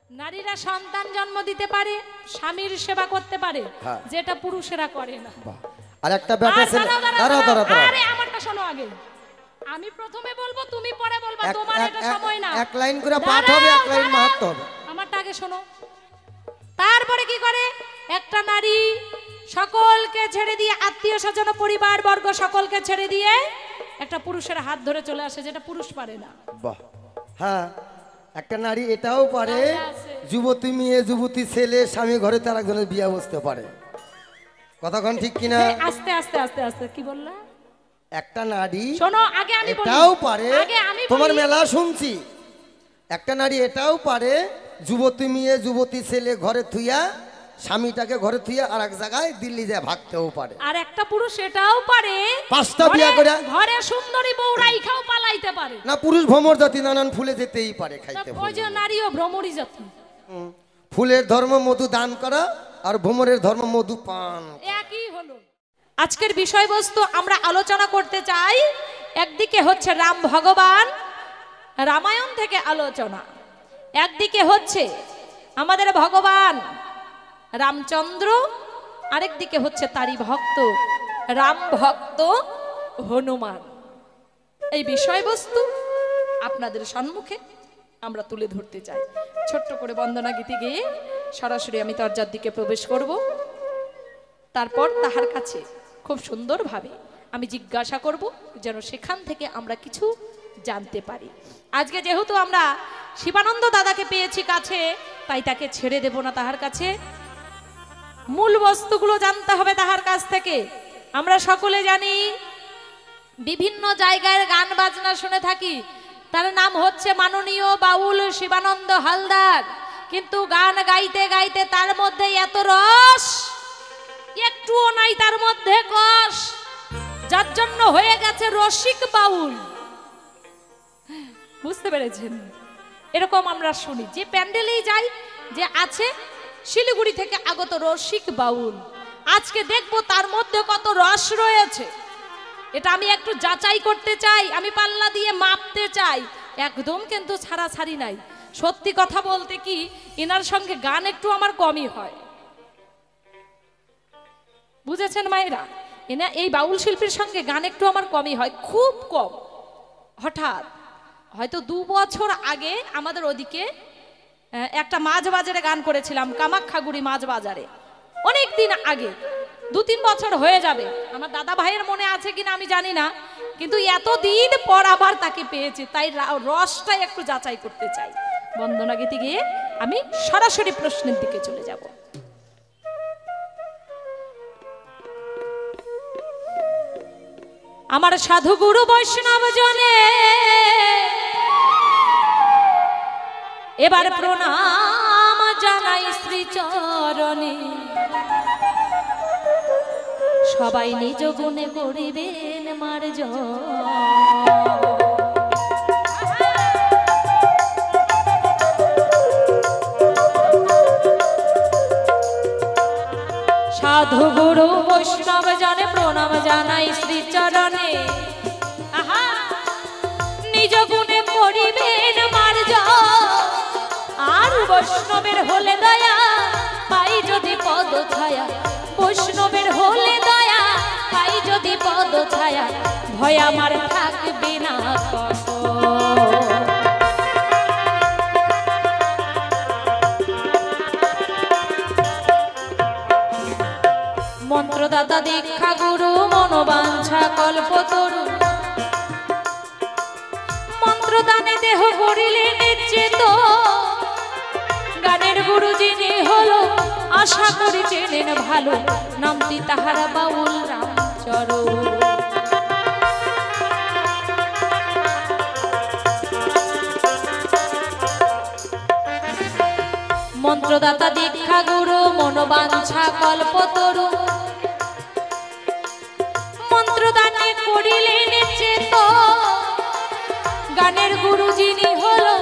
নারীরা সন্তান জন্ম দিতে পারে, স্বামীর সেবা করতে পারে, যেটা পুরুষেরা করে না। আর একটা ব্যাটা ছেলে, দাঁড়াও দাঁড়াও দাঁড়াও, আরে আমারটা শোনো আগে, আমি প্রথমে বলবো তুমি পরে বলবা, তোমার এটা সময় না। এক লাইন করে পাঠ হবে, এক লাইন মাহাত্ম হবে। আমারটা আগে শোনো। তারপরে কি করে একটা নারী সকলকে ছেড়ে দিয়ে, আত্মীয় স্বজন পরিবার বর্গ সকলকে ছেড়ে দিয়ে একটা পুরুষের হাত ধরে চলে আসে, যেটা পুরুষ পারে না। বাহ, হ্যাঁ, একটা নারী এটাও পারে, যুবতী মেয়ে যুবতী ছেলে স্বামী ঘরে তার একজনের বিয়ে বসতে পারে। কতক্ষণ ঠিক কিনা? আস্তে আস্তে আস্তে আস্তে কি বললা? একটা নারী শোনো আগে আমি বলি, এটাও পারে, আগে আমি তোমার মেলা শুনছি, একটা নারী এটাও পারে, যুবতী মেয়ে যুবতী ছেলে ঘরে থুইয়া, স্বামীটাকে ঘরে থুইয়া আর এক জায়গায় দিল্লি যায় ভাগতেও পারে। আর একটা পুরুষ এটাও পারে, পাঁচটা বিয়ে করে ঘরে সুন্দরী বউ রাইখাও পালাইতে পারে। না, পুরুষ ভ্রমর জাতি নানান ফুলে যেতেই পারে, খাইতে ওই যে নারীও ভ্রমরই জাতি। ফুলের ধর্ম মধু দান করা আর ভ্রমরের ধর্ম মধু পান, একই হলো। আজকের বিষয়বস্তু আমরা আলোচনা করতে চাই, একদিকে হচ্ছে রাম ভগবান, রামায়ণ থেকে আলোচনা, একদিকে হচ্ছে আমাদের ভগবান রামচন্দ্র, আরেকদিকে হচ্ছে তারই ভক্ত রাম ভক্ত হনুমান। এই বিষয়বস্তু আপনাদের সম্মুখে আমরা তুলে ধরতে চাই। ছোট্ট করে বন্দনা গীতি গেয়ে সরাসরি আমি দরজার দিকে প্রবেশ করব। তারপর তাহার কাছে খুব সুন্দরভাবে আমি জিজ্ঞাসা করব, যেন সেখান থেকে আমরা কিছু জানতে পারি। আজকে যেহেতু আমরা শিবানন্দ দাদাকে পেয়েছি কাছে, তাই তাকে ছেড়ে দেব না, তাহার কাছে মূল বস্তুগুলো জানতে হবে তাহার কাছ থেকে। আমরা সকলে জানি বিভিন্ন জায়গায় গান বাজনা শুনে থাকি, তার নাম হচ্ছে মাননীয় বাউল শিবানন্দ হালদার, কিন্তু গান গাইতে গাইতে তার মধ্যে এত রস, একটুও নাই তার মধ্যে কষ, যার জন্য হয়ে গেছে রসিক বাউল। বুঝতে পেরেছেন? এরকম আমরা শুনি, যে প্যান্ডেলেই যাই যে আছে শিলিগুড়ি থেকে আগত রসিক বাউল। আজকে দেখবো তার মধ্যে কত রস রয়েছে, এটা আমি একটু যাচাই করতে চাই, আমি পাল্লা দিয়ে মাপতে চাই, একদম কিন্তু ছাড়াছাড়ি নাই। সত্যি কথা বলতে কি, এনার সঙ্গে গান একটু আমার কমই হয়, বুঝেছেন মায়েরা? এনা এই বাউল শিল্পীর সঙ্গে গান একটু আমার কমই হয়, খুব কম। হঠাৎ হয়তো 2 বছর আগে আমাদের ওদিকে একটা মাছ বাজারে গান করেছিলাম, কামাখ্যাগুড়ি মাছ বাজারে, অনেক দিন আগে, 2-3 বছর হয়ে যাবে। আমার দাদা ভাইয়ের মনে আছে কিনা আমি জানি না, কিন্তু এতদিন পর আবার তাকে পেয়েছি, তাই রসটাই একটু যাচাই করতে চাই। বন্দনা গীতি গিয়ে আমি সরাসরি প্রশ্নের দিকে চলে যাব। আমার সাধু গুরু বৈষ্ণব জনে এবার প্রণাম জানাই শ্রী চরণে, সবাই নিজ গুণে করিবেন মার্জন। সাধু গুরু বৈষ্ণব জনে প্রণাম জানাই শ্রী চরণে, আহা নিজ গুণে করিবেন মার্জন। আর বৈষ্ণবের হলে দয়া পাই যদি পদ ছায়া, বৈষ্ণবের হলে দয়া পাই যদি পদ ছায়া, ভয় আমার থাকবে না কত। মন্ত্রদাতা দীক্ষা গুরু মনোবাঞ্ছা কল্পতরু, মন্ত্রদানে দেহ করিলেন চেত, গানের গুরু যিনি হলো আশা করি চেনেন ভালো, নামটি তাহারা বাউল রামচরণ। মন্ত্রদাতা দীক্ষা গুরু মনোবাঞ্ছা কল্পতরু, মন্ত্রদানে করিলেন চেত, গানের গুরু যিনি হলো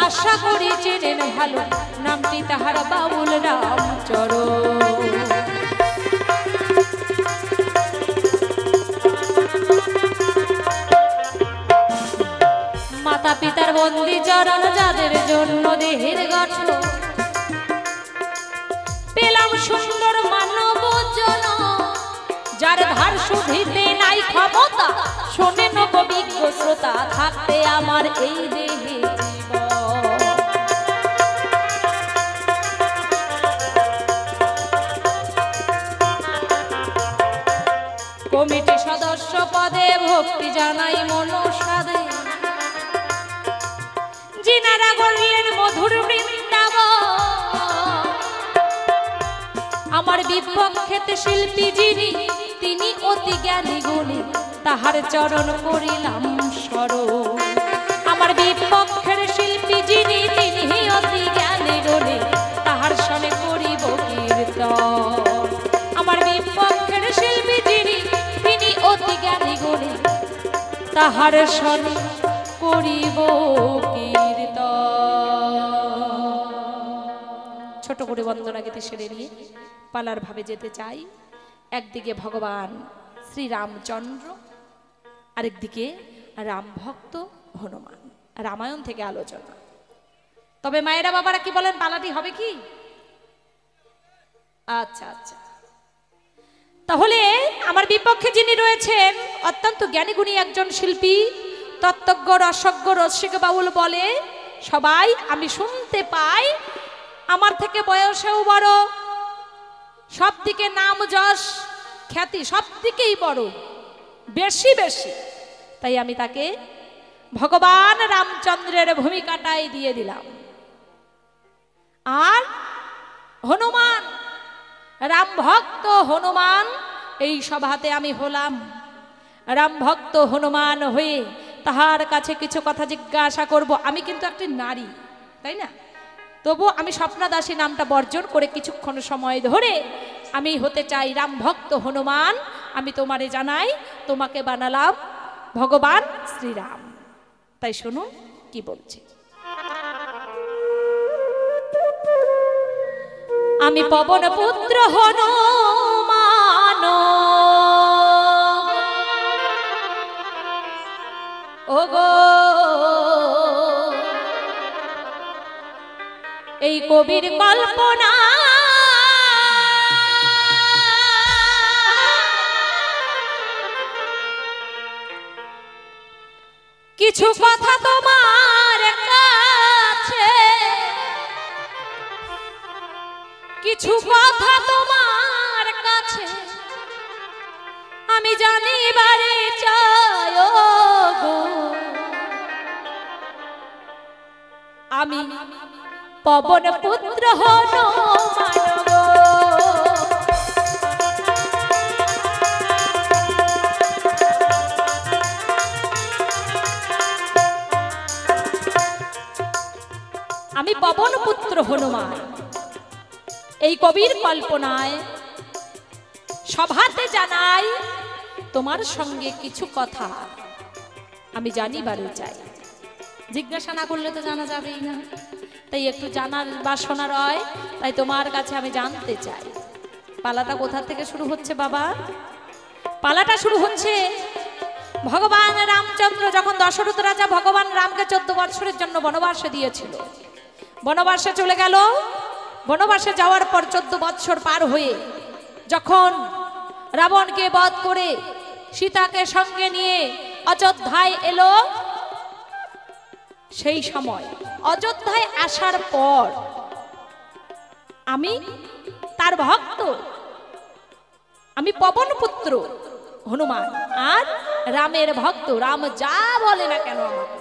আশা করি চেনেন ভালো, নামটি তাহার বাউল রামচরণ। মাতা পিতার বন্দি চরণ, যাদের জন্য দেহের গঠন, ক্ষমতা, শোনেন গো বিজ্ঞ শ্রোতা, থাকতে আমার এই দেহে জীবন। কমিটি সদস্য পদে ভক্তি জানাই মনসাদে, যিনারা গড়লেন মধুর বৃন্দাবন। আমার বিপক্ষেতে শিল্পী যিনি, তিনি অতি জ্ঞানী গুণী, তাহার চরণ করিলাম স্মরণ। আমার বিপক্ষের শিল্পী যিনি, তিনি অতি জ্ঞানী গুণী, তাহার সনে করিব কীর্তন। আমার বিপক্ষের শিল্পী যিনি, তিনি অতি জ্ঞানী গুণী, তাহার সনে করিব কীর্তন। ছোট করে বন্দনা গীতি সেরে নিয়ে পালার ভাবে যেতে চাই। একদিকে ভগবান শ্রী রামচন্দ্র, আরেকদিকে রাম ভক্ত হনুমান, রামায়ণ থেকে আলোচনা। তবে মায়েরা বাবারা কি বলেন, পালাটি হবে কি? আচ্ছা আচ্ছা, তাহলে আমার বিপক্ষে যিনি রয়েছেন অত্যন্ত জ্ঞানীগুণী একজন শিল্পী, তত্ত্বজ্ঞ, রসজ্ঞ, রসিক বাউল বলে সবাই, আমি শুনতে পাই আমার থেকে বয়সেও বড়, সব দিকে নাম যশ খ্যাতি সব দিকেই বড়, বেশি বেশি। তাই আমি তাকে ভগবান রামচন্দ্রের ভূমিকাটাই দিয়ে দিলাম। আর হনুমান, রাম ভক্ত হনুমান, এই সভাতে আমি হলাম। রাম ভক্ত হনুমান হয়ে তাহার কাছে কিছু কথা জিজ্ঞাসা করব। আমি কিন্তু একটি নারী, তাই না? তবু আমি স্বপ্না দাসী নামটা বর্জন করে কিছুক্ষণ সময় ধরে আমি হতে চাই রাম ভক্ত হনুমান। আমি তোমারে জানাই, তোমাকে বানালাম ভগবান শ্রীরাম। তাই শুনুন কি বলছে। আমি পবন পুত্র হনুমান, ওগো এই কবির কল্পনা, কিছু কথা তোমার কাছে, কিছু কথা তোমার কাছে আমি জানিবারে চাই গো। আমি পবন পুত্র হনুমান গো, আমি পবন পুত্র হনুমান। এই কবির কল্পনায় সভাতে জানাই তোমার সঙ্গে কিছু কথা আমি জানিবারে চাই। জিজ্ঞাসা না করলে তো জানা যাবেই না, তাই একটু জানার বা শোনার হয়, তাই তোমার কাছে আমি জানতে চাই। পালাটা কোথা থেকে শুরু হচ্ছে বাবা? পালাটা শুরু হচ্ছে ভগবান রামচন্দ্র যখন দশরথ রাজা ভগবান রামকে 14 বছরের জন্য বনবাসে দিয়েছিল। বনবাসে চলে গেল। বনবাসে যাওয়ার পর 14 বছর পার হয়ে যখন রাবণকে বধ করে সীতাকে সঙ্গে নিয়ে অযোধ্যায় এলো, সেই সময় অযোধ্যায় আসার পর আমি তার ভক্ত, আমি পবন পুত্র হনুমান আর রামের ভক্ত। রাম যা বলে না কেন আমাকে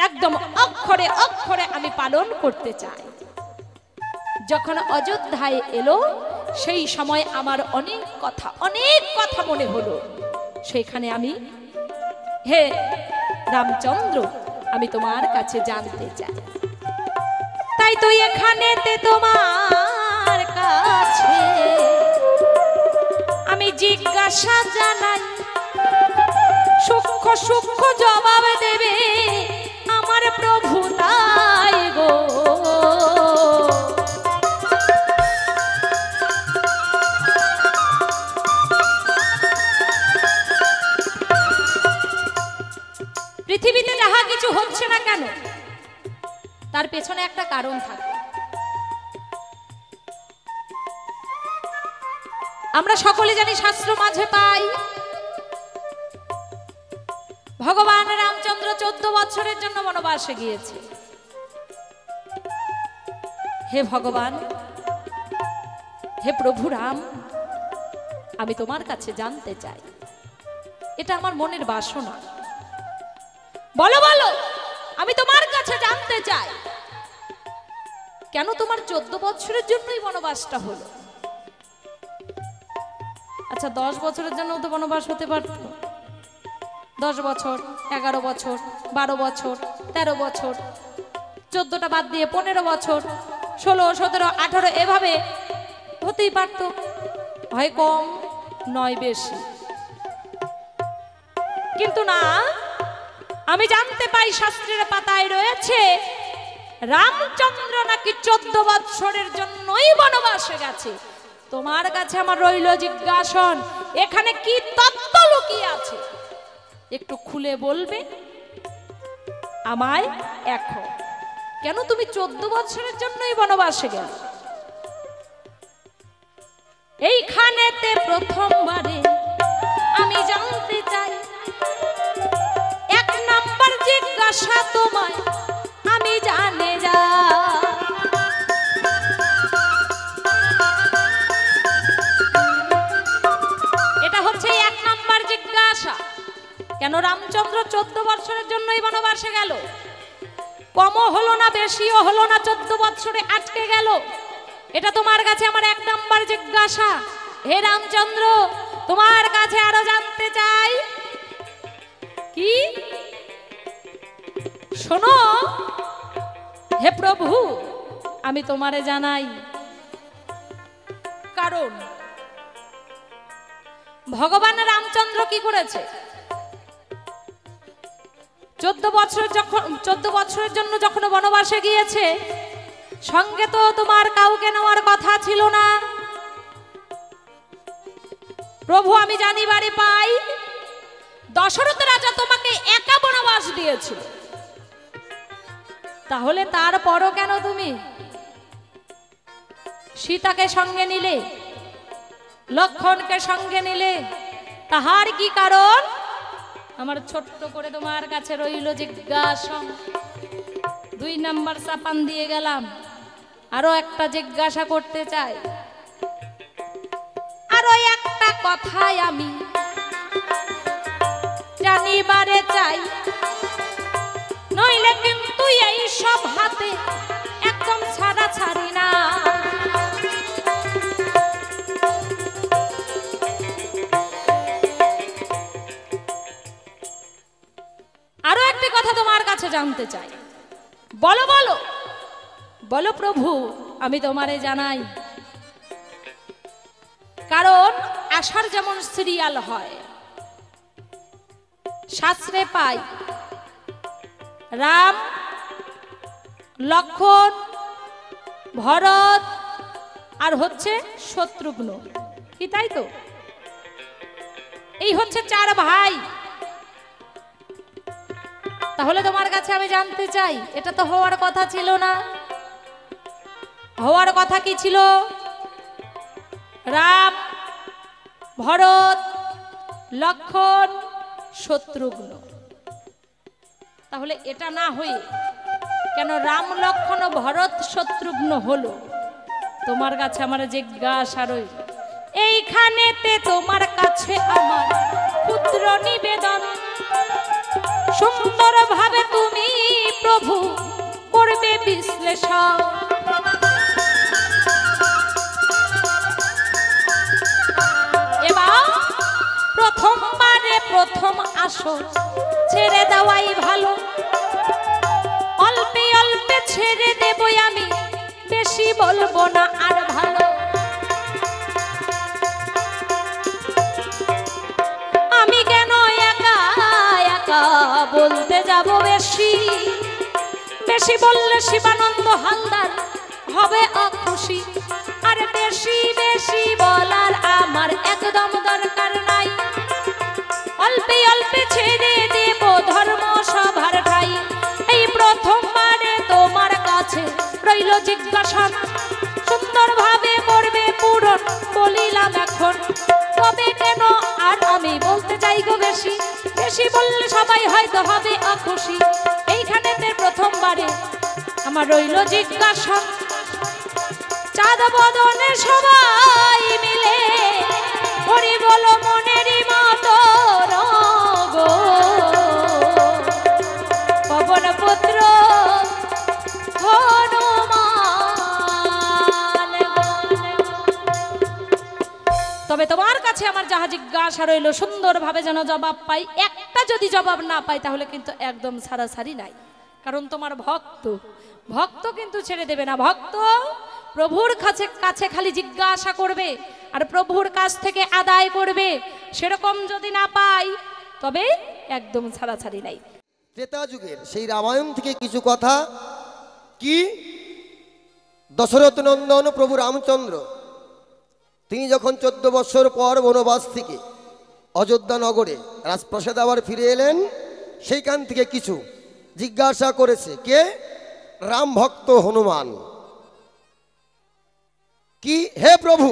একদম অক্ষরে অক্ষরে আমি পালন করতে চাই। যখন অযোধ্যায় এলো সেই সময় আমার অনেক কথা মনে হলো। সেইখানে আমি, হে রামচন্দ্র, আমি তোমার কাছে জানতে চাই। তাই তো এখানেতে তোমার কাছে আমি জিজ্ঞাসা জানাই, সূক্ষ্ম সূক্ষ্ম জবাব দেবে আমার প্রভু তাই গো। পৃথিবীতে যাহা কিছু হচ্ছে না কেন তার পেছনে একটা কারণ থাকে। আমরা সকলে জানি, শাস্ত্র মাঝে পাই ভগবান রামচন্দ্র 14 বছরের জন্য বনবাসে গিয়েছে। হে ভগবান, হে প্রভু রাম, আমি তোমার কাছে জানতে চাই, এটা আমার মনের বাসনা, বলো বলো, আমি তোমার কাছে জানতে চাই কেন তোমার 14 বছরের জন্যই বনবাসটা হলো? আচ্ছা 10 বছরের জন্য তো বনবাস হতে পারত, 10 বছর, 11 বছর, 12 বছর, 13 বছর, 14টা বাদ দিয়ে 15 বছর, 16, 17, 18 এভাবে হতেই পারত, হয় কম নয় বেশি। কিন্তু না, আমি জানতে পাই শাস্ত্রের পাতায় রয়েছে রামচন্দ্র নাকি 14 বছরের জন্যই বনবাসে গেছে। তোমার কাছে আমার রইল জিজ্ঞাসন, এখানে কি তত্ত্ব লুকিয়ে আছে একটু খুলে বলবে আমায় এখন? কেন তুমি 14 বছরের জন্যই বনবাসে গেলে? এইখানেতে প্রথমবারে আমি জানতে চাই, 1 নাম্বার জিজ্ঞাসা তোমায় আমি জানে যা। এটা হচ্ছে 1 নাম্বার জিজ্ঞাসা, কেন রামচন্দ্র 14 বছরের জন্যই বনবাসে গেল? কমও হলো না, বেশিও হলো না, 14 বছরে আটকে গেল। এটা তোমার কাছে আমার 1 নাম্বার জিজ্ঞাসা। হে রামচন্দ্র, তোমার কাছে আরো জানতে চাই, কি শোনো হে প্রভু, আমি তোমারে জানাই, কারণ ভগবান রামচন্দ্র কি করেছে? 14 বছরের জন্য যখন বনবাসে গিয়েছে, সঙ্গে তো তোমার কাউকে নেওয়ার কথা ছিল না। প্রভু আমি জানি বাড়ি পাই, দশরথ রাজা তোমাকে একা বনবাস দিয়েছিল, তাহলে তারপরও কেন তুমি সীতাকে সঙ্গে নিলে, লক্ষণকে সঙ্গে নিলে? তাহার কি কারণ? আমার ছোট্ট করে তোমার কাছে রইল জিজ্ঞাসা। 2 নাম্বার চাপান দিয়ে গেলাম, আরো একটা জিজ্ঞাসা করতে চাই, আরো একটা কথাই আমি জানিবারে চাই, নইলে কিন্তু এই সব হাতে একদম ছাড়া ছাড়ি না। আরো একটি কথা তোমার কাছে জানতে চাই, বলো বলো বলো প্রভু, আমি তোমারে জানাই। কারণ আশার যেমন সিরিয়াল হয়, শাস্ত্রে পাই রাম, লক্ষণ, ভরত আর হচ্ছে শত্রুঘ্ন, কি তাই তো? এই হচ্ছে 4 ভাই। তাহলে তোমার কাছে আমি জানতে চাই, এটা তো হওয়ার কথা ছিল না। হওয়ার কথা কি ছিল? রাম, ভরত, লক্ষণ, শত্রুঘ্ন। তাহলে এটা না হয়ে কেন রাম, লক্ষণ ও ভরত, শত্রুঘ্ন হলো? তোমার কাছে আমার জিজ্ঞাসা রইল। এইখানেতে তোমার কাছে আমার ক্ষুদ্র নিবেদন, সুন্দর ভাবে তুমি প্রভু করবে বিশ্লেষণ। এবার প্রথমবারে প্রথম আসর ছেড়ে দেওয়াই ভালো, অল্পে অল্পে ছেড়ে দেবই আমি, বেশি বলবো না আর ভালো। আমি কেন একা একা বলতে যাব বেশি, বেশি বললে শিবানন্দ হালদার হবে অখুশি। আর বেশি বেশি বলার আমার একদম দরকার নাই, অল্পে অল্পে ছেড়ে দেব ধর্ম সভার ঠাই। এই প্রথমবারে তোমার কাছে রইল জিজ্ঞাসা, সুন্দরভাবে করবে পূরণ বলিলাম এখন। তবে কেন আর আমি বলতে চাই গো বেশি, বেশি বললে সবাই হয়তো হবে অখুশি। এইখানেতে প্রথমবারে আমার রইল জিজ্ঞাসা, চাঁদ বদনে সবাই মিলে হরি বলো মনেরই মতো রগো, পবন পুত্র হনুমান। তবে তোমার কাছে আমার যাহা জিজ্ঞাসা রইল সুন্দরভাবে যেন জবাব পাই। একটা যদি জবাব না পাই তাহলে কিন্তু একদম সারাসারি নাই, কারণ তোমার ভক্ত, ভক্ত কিন্তু ছেড়ে দেবে না। ভক্ত প্রভুর কাছে খালি জিজ্ঞাসা করবে আর প্রভুর কাছ থেকে আদায় করবে। সেরকম যদি না পাই তবে একদম ছাড়াছাড়ি নাই। ত্রেতা যুগের সেই রামায়ণ থেকে কিছু কথা, কি দশরথ নন্দন প্রভু রামচন্দ্র তিনি যখন 14 বৎসর পর বনবাস থেকে অযোধ্যা নগরে রাজপ্রাসাদে আবার ফিরে এলেন, সেইখান থেকে কিছু জিজ্ঞাসা করেছে কে? রাম ভক্ত হনুমান। কি হে প্রভু,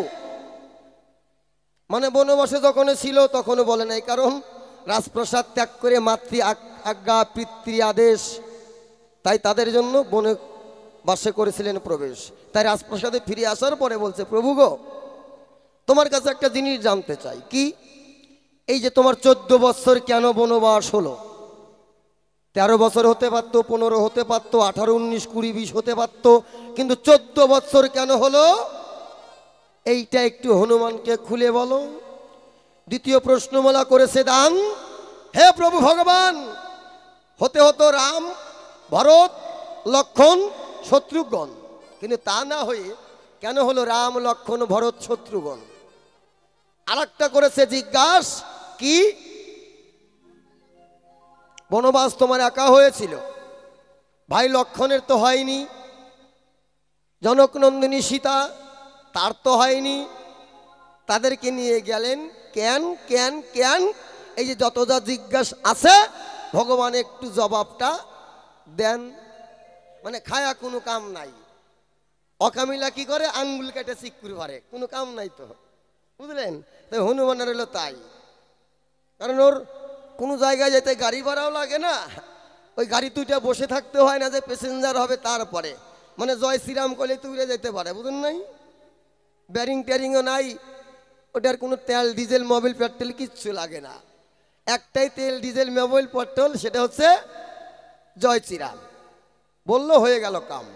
মানে বনবাসে যখন ছিল তখনও বলে নাই, কারণ রাজপ্রাসাদ ত্যাগ করে মাতৃ আজ্ঞা পিতৃ আদেশ, তাই তাদের জন্য বনবাসে করেছিলেন প্রবেশ। তাই রাজপ্রাসাদে ফিরে আসার পরে বলছে, প্রভু গো তোমার কাছে একটা জিনিস জানতে চাই। কি? এই যে তোমার 14 বৎসর কেন বনবাস হলো? 13 বছর হতে পারতো, 15 হতে পারতো, 18, 19, 20, 20 হতে পারতো, কিন্তু 14 বৎসর কেন হলো? এইটা একটু হনুমানকে খুলে বলো। দ্বিতীয় প্রশ্নমালা করেছে দান, হে প্রভু ভগবান, হতে হতো রাম, ভরত, লক্ষণ, শত্রুঘ্ন, কিন্তু তা না হয়ে কেন হলো রাম, লক্ষণ, ভরত, শত্রুঘ্ন? আর একটা করেছে জিজ্ঞাস, কি বনবাস তোমার একা হয়েছিল, ভাই লক্ষণের তো হয়নি, জনক নন্দিনী সীতা তার তো হয়নি, তাদেরকে নিয়ে গেলেন কেন কেন কেন? এই যে যত যা জিজ্ঞাসা আছে ভগবান একটু জবাবটা দেন। মানে খায়া কোনো কাম নাই, অকামিলা কি করে? আঙ্গুল কেটে চিকুর পারে, কোনো কাম নাই তো, বুঝলেন? তাই হনুমানের হলো তাই, কারণ ওর কোনো জায়গায় যেতে গাড়ি ভাড়াও লাগে না, ওই গাড়ি দুইটা বসে থাকতে হয় না যে প্যাসেঞ্জার হবে তারপরে, মানে জয় শ্রীরাম করলে তো উড়ে যেতে পারে, বুঝলেন নাই? ব্যারিং ট্যারিংও নাই, ওটার কোনো তেল ডিজেল মোবিল পেট্রোল কিচ্ছু লাগে না, একটাই তেল ডিজেল মোবিল পেট্রোল, সেটা হচ্ছে জয় শ্রীরাম, বললো হয়ে গেল কাম।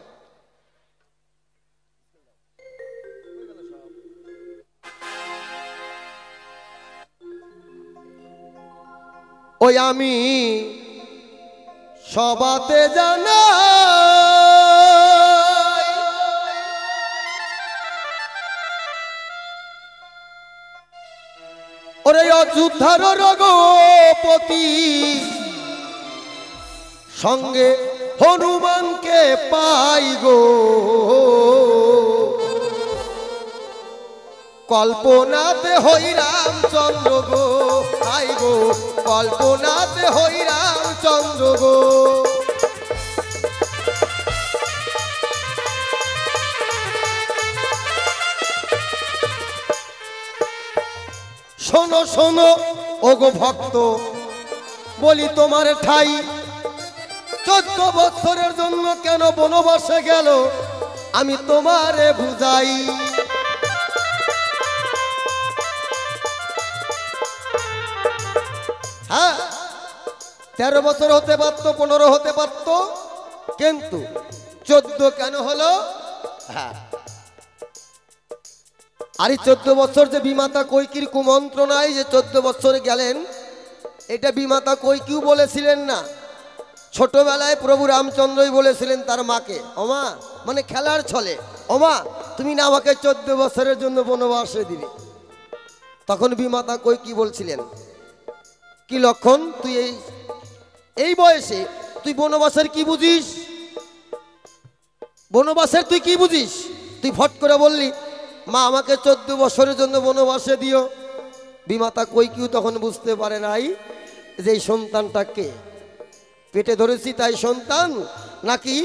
ওই আমি সবাতে জানা ওরে অযোধ্যার রঘুপতি সঙ্গে হনুমানকে পাই গো, কল্পনাতে হই রামচন্দ্র গো, আই গো কল্পনাতে হই রামচন্দ্র গো। শোনো শোনো ওগো ভক্ত, বলি তোমার ঠাই, 14 বছরের জন্য কেন বনবাসে গেল আমি তোমারে বুঝাই। হ্যাঁ 13 বছর হতে পারতো, 15 হতে পারতো, কিন্তু 14 কেন হলো? হ্যাঁ আর এই 14 বছর যে বিমাতা কৈকির কুমন্ত্রণায় যে 14 বছর গেলেন, এটা বিমাতা কৈকিও বলেছিলেন না, ছোটবেলায় প্রভু রামচন্দ্রই বলেছিলেন তার মাকে, ওমা মানে খেলার ছলে, ওমা তুমি না আমাকে 14 বছরের জন্য বনবাসে দিবে। তখন বিমাতা কৈকি বলছিলেন, কি লক্ষণ, তুই এই বয়সে তুই বনবাসের কি বুঝিস? বনবাসের তুই কি বুঝিস? তুই ফট করে বললি মা আমাকে 14 বছরের জন্য বনবাসে দিও। বিমাতা কৈকিও তখন বুঝতে পারে নাই যে এই সন্তানটাকে পেটে ধরেছি তাই সন্তান, নাকি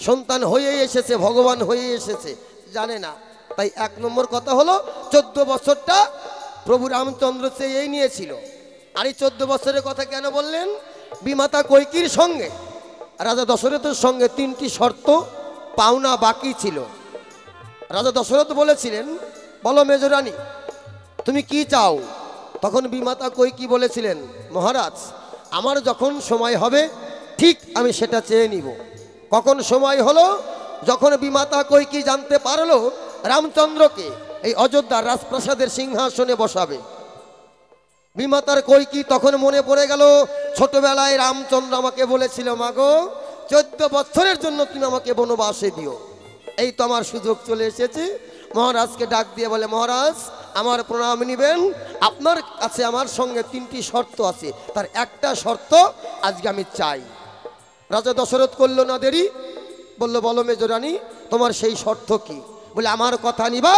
সন্তান হয়ে এসেছে, ভগবান হয়ে এসেছে, জানে না। তাই 1 নম্বর কথা হলো 14 বছরটা প্রভু রামচন্দ্র চেয়ে এই নিয়েছিল। আর এই 14 বছরের কথা কেন বললেন? বিমাতা কৈকির সঙ্গে রাজা দশরথের সঙ্গে 3টি শর্ত পাওনা বাকি ছিল। রাজা দশরথ বলেছিলেন, বলো মেজরানী তুমি কি চাও? তখন বিমাতা কৈকি বলেছিলেন, মহারাজ আমার যখন সময় হবে ঠিক আমি সেটা চেয়ে নিব। কখন সময় হলো? যখন বিমাতা কৈকি জানতে পারলো রামচন্দ্রকে এই অযোধ্যার রাজপ্রাসাদের সিংহাসনে বসাবে। বিমাতার কৈকি তখন মনে পড়ে গেল, ছোটবেলায় রামচন্দ্র আমাকে বলেছিল, মাগো 14 বছরের জন্য তুমি আমাকে বনবাসে দিও। এই তো আমার সুযোগ চলে এসেছে। মহারাজকে ডাক দিয়ে বলে, মহারাজ আমার প্রণাম নিবেন, আপনার কাছে আমার সঙ্গে 3টি শর্ত আছে, তার একটা শর্ত আজকে আমি চাই। রাজা দশরথ করল না দেরি, বলল, বলো মেজরানী তোমার সেই শর্ত কি? বলে, আমার কথা নিবা,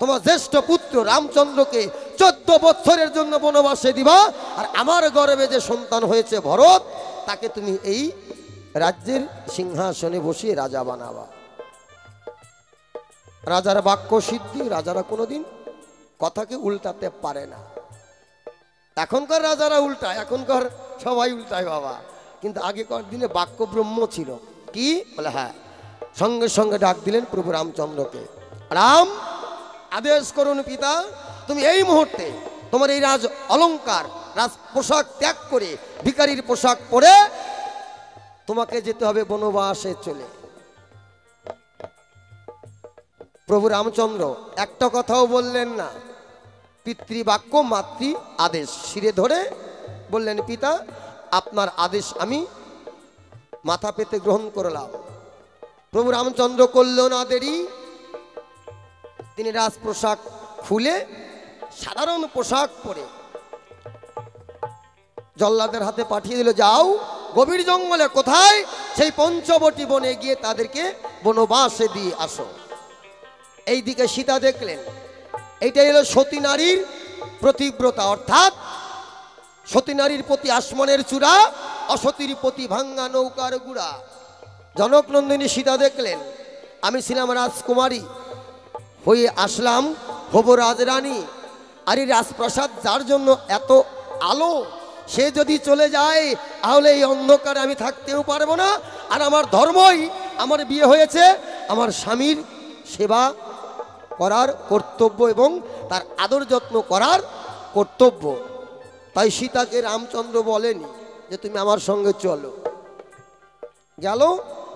তোমার জ্যেষ্ঠ পুত্র রামচন্দ্রকে 14 বছরের জন্য বনবাসে দিবা, আর আমার গর্ভে যে সন্তান হয়েছে ভরত, তাকে তুমি এই রাজ্যের সিংহাসনে বসিয়ে রাজা বানাবা। রাজার বাক্য সিদ্ধি, রাজারা কোনোদিন কথাকে উল্টাতে পারে না। এখনকার রাজারা উল্টায়, এখনকার সবাই উল্টায় বাবা, কিন্তু আগেকার দিনে বাক্য ব্রহ্ম ছিল। কি বলে? হ্যাঁ, সঙ্গে সঙ্গে ডাক দিলেন প্রভু রামচন্দ্রকে। রাম, আদেশ করুন পিতা, তুমি এই মুহূর্তে তোমার এই রাজ অলংকার, রাজ পোশাক ত্যাগ করে ভিখারির পোশাক পরে তোমাকে যেতে হবে বনবাসে চলে। প্রভু রামচন্দ্র একটা কথাও বললেন না, পিতৃবাক্য মাতৃ আদেশ শিরে ধরে বললেন, পিতা আপনার আদেশ আমি মাথা পেতে গ্রহণ করলাম। প্রভু রামচন্দ্র করল না দেরি, তিনি রাজ পোশাক খুলে সাধারণ পোশাক পরে জল্লাদের হাতে পাঠিয়ে দিল, যাও গভীর জঙ্গলে কোথায় সেই পঞ্চবটী বনে গিয়ে তাদেরকে বনবাসে দিয়ে আসো। এইদিকে সীতা দেখলেন, এইটাই হলো সতী নারীর প্রতিব্রতা, অর্থাৎ সতী নারীর প্রতি আসমানের চূড়া, অসতীর প্রতি ভাঙ্গা নৌকার গুড়া। জনক নন্দিনী সীতা দেখলেন, আমি ছিলাম রাজকুমারী, হয়ে আসলাম হব রাজরানী, আর এই রাজপ্রাসাদ যার জন্য এত আলো, সে যদি চলে যায় তাহলে এই অন্ধকারে আমি থাকতেও পারবো না। আর আমার ধর্মই, আমার বিয়ে হয়েছে আমার স্বামীর সেবা করার কর্তব্য এবং তার আদর যত্ন করার কর্তব্য। তাই সীতাকে রামচন্দ্র বলেনি যে তুমি আমার সঙ্গে চলো। গেল,